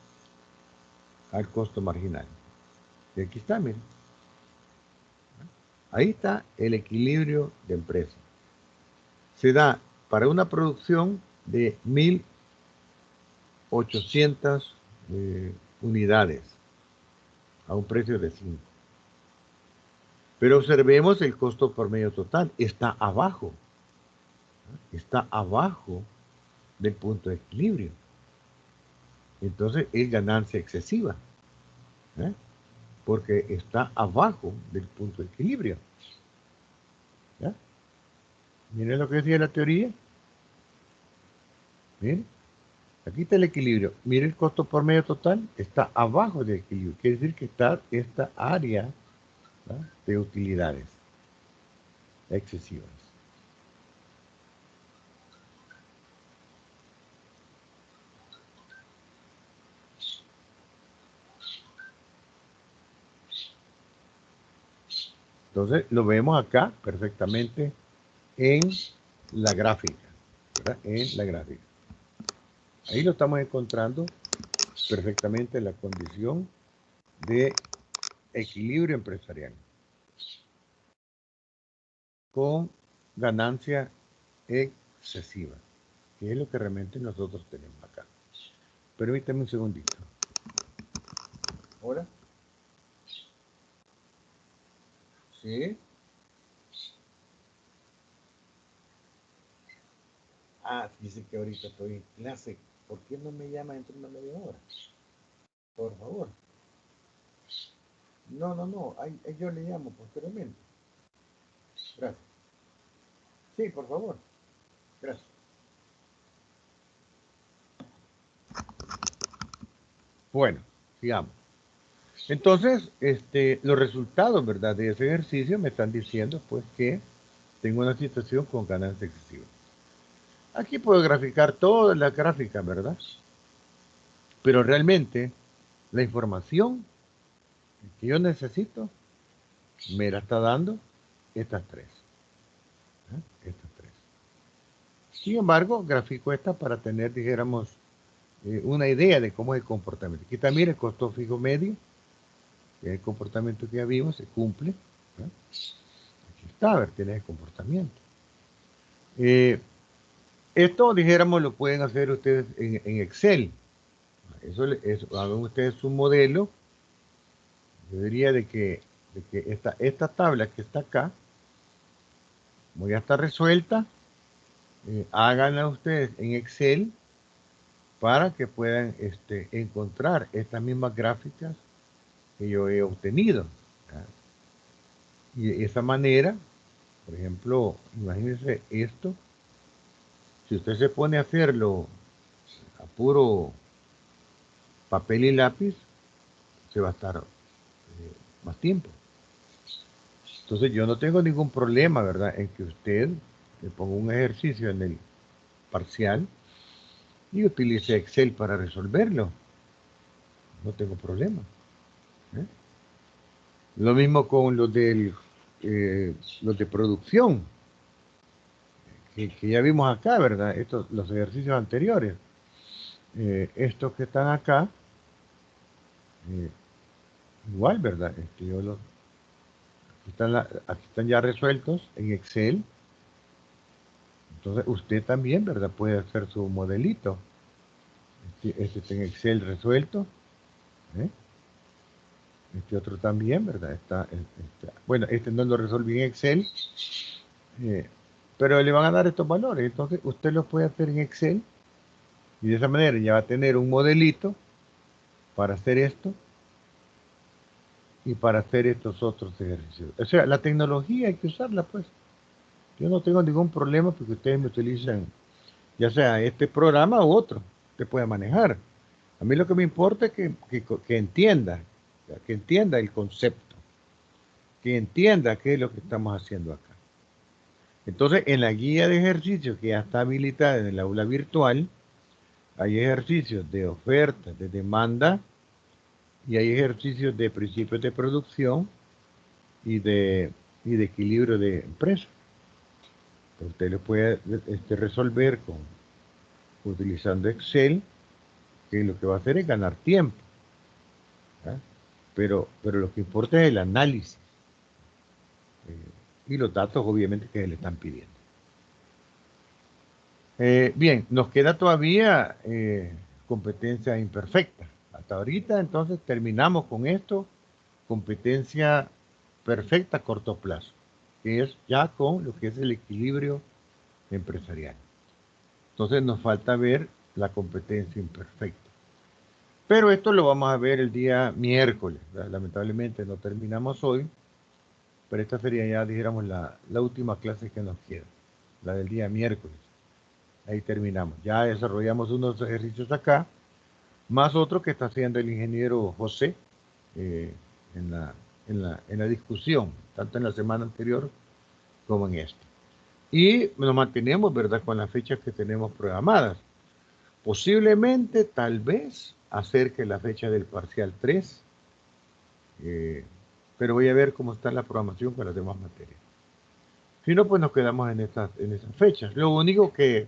al costo marginal. Y aquí está, miren. Ahí está el equilibrio de empresa. Se da para una producción de 1800 unidades a un precio de 5. Pero observemos el costo promedio total. Está abajo del punto de equilibrio. Entonces es ganancia excesiva, porque está abajo del punto de equilibrio. ¿Ya? Miren lo que decía la teoría. Miren, aquí está el equilibrio. Miren el costo por medio total, está abajo del equilibrio. Quiere decir que está esta área, ¿verdad?, de utilidades excesivas. Entonces lo vemos acá perfectamente en la gráfica, ¿verdad? En la gráfica. Ahí lo estamos encontrando perfectamente en la condición de equilibrio empresarial con ganancia excesiva, que es lo que realmente nosotros tenemos acá. Permítame un segundito. ¿Ahora? ¿Sí? Dice que ahorita estoy en clase. ¿Por qué no me llama dentro de una media hora? Por favor. No. Yo le llamo posteriormente. Gracias. Sí, por favor. Gracias. Bueno, sigamos. Entonces, los resultados, ¿verdad?, de ese ejercicio me están diciendo, pues, que tengo una situación con ganancia excesiva. Aquí puedo graficar todas las gráficas, ¿verdad? Pero realmente, la información que yo necesito me la está dando estas tres. Estas tres. Sin embargo, grafico esta para tener, dijéramos, una idea de cómo es el comportamiento. Aquí también el costo fijo medio, que es el comportamiento que ya vimos, se cumple. Aquí está, a ver, tiene el comportamiento. Esto, dijéramos, lo pueden hacer ustedes en Excel. Eso, hagan ustedes un modelo. Yo diría de que esta tabla que está acá, como ya está resuelta, háganla ustedes en Excel para que puedan encontrar estas mismas gráficas que yo he obtenido. Y de esa manera, por ejemplo, imagínense esto. Si usted se pone a hacerlo a puro papel y lápiz, se va a estar más tiempo. Entonces yo no tengo ningún problema, ¿verdad?, en que usted le ponga un ejercicio en el parcial y utilice Excel para resolverlo. No tengo problema. Lo mismo con los de producción, que ya vimos acá, ¿verdad? Los ejercicios anteriores. Estos que están acá, igual, ¿verdad? Aquí están ya resueltos en Excel. Entonces usted también, ¿verdad?, puede hacer su modelito. Este está en Excel resuelto. Este otro también, ¿verdad? Bueno, este no lo resolví en Excel, pero le van a dar estos valores. Entonces usted los puede hacer en Excel y de esa manera ya va a tener un modelito para hacer esto y para hacer estos otros ejercicios. O sea, la tecnología hay que usarla, pues. Yo no tengo ningún problema porque ustedes me utilizan, ya sea este programa u otro, que pueda manejar. A mí lo que me importa es que entienda el concepto, que entienda qué es lo que estamos haciendo acá. Entonces, en la guía de ejercicios que ya está habilitada en el aula virtual, hay ejercicios de oferta, de demanda, y hay ejercicios de principios de producción y de equilibrio de empresa. Usted lo puede resolver utilizando Excel, que lo que va a hacer es ganar tiempo. Pero lo que importa es el análisis y los datos, obviamente, que le están pidiendo. Bien, nos queda todavía competencia imperfecta. Hasta ahorita, entonces, terminamos con esto, competencia perfecta a corto plazo, que es ya con lo que es el equilibrio empresarial. Entonces, nos falta ver la competencia imperfecta. Pero esto lo vamos a ver el día miércoles. Lamentablemente no terminamos hoy, pero esta sería ya, dijéramos, la última clase que nos queda, la del día miércoles. Ahí terminamos. Ya desarrollamos unos ejercicios acá, más otro que está haciendo el ingeniero José en la discusión, tanto en la semana anterior como en esta. Y nos mantenemos, ¿verdad?, con las fechas que tenemos programadas. Posiblemente, tal vez, acerque la fecha del parcial 3, pero voy a ver cómo está la programación con las demás materias. Si no, pues nos quedamos en esas fechas. Lo único que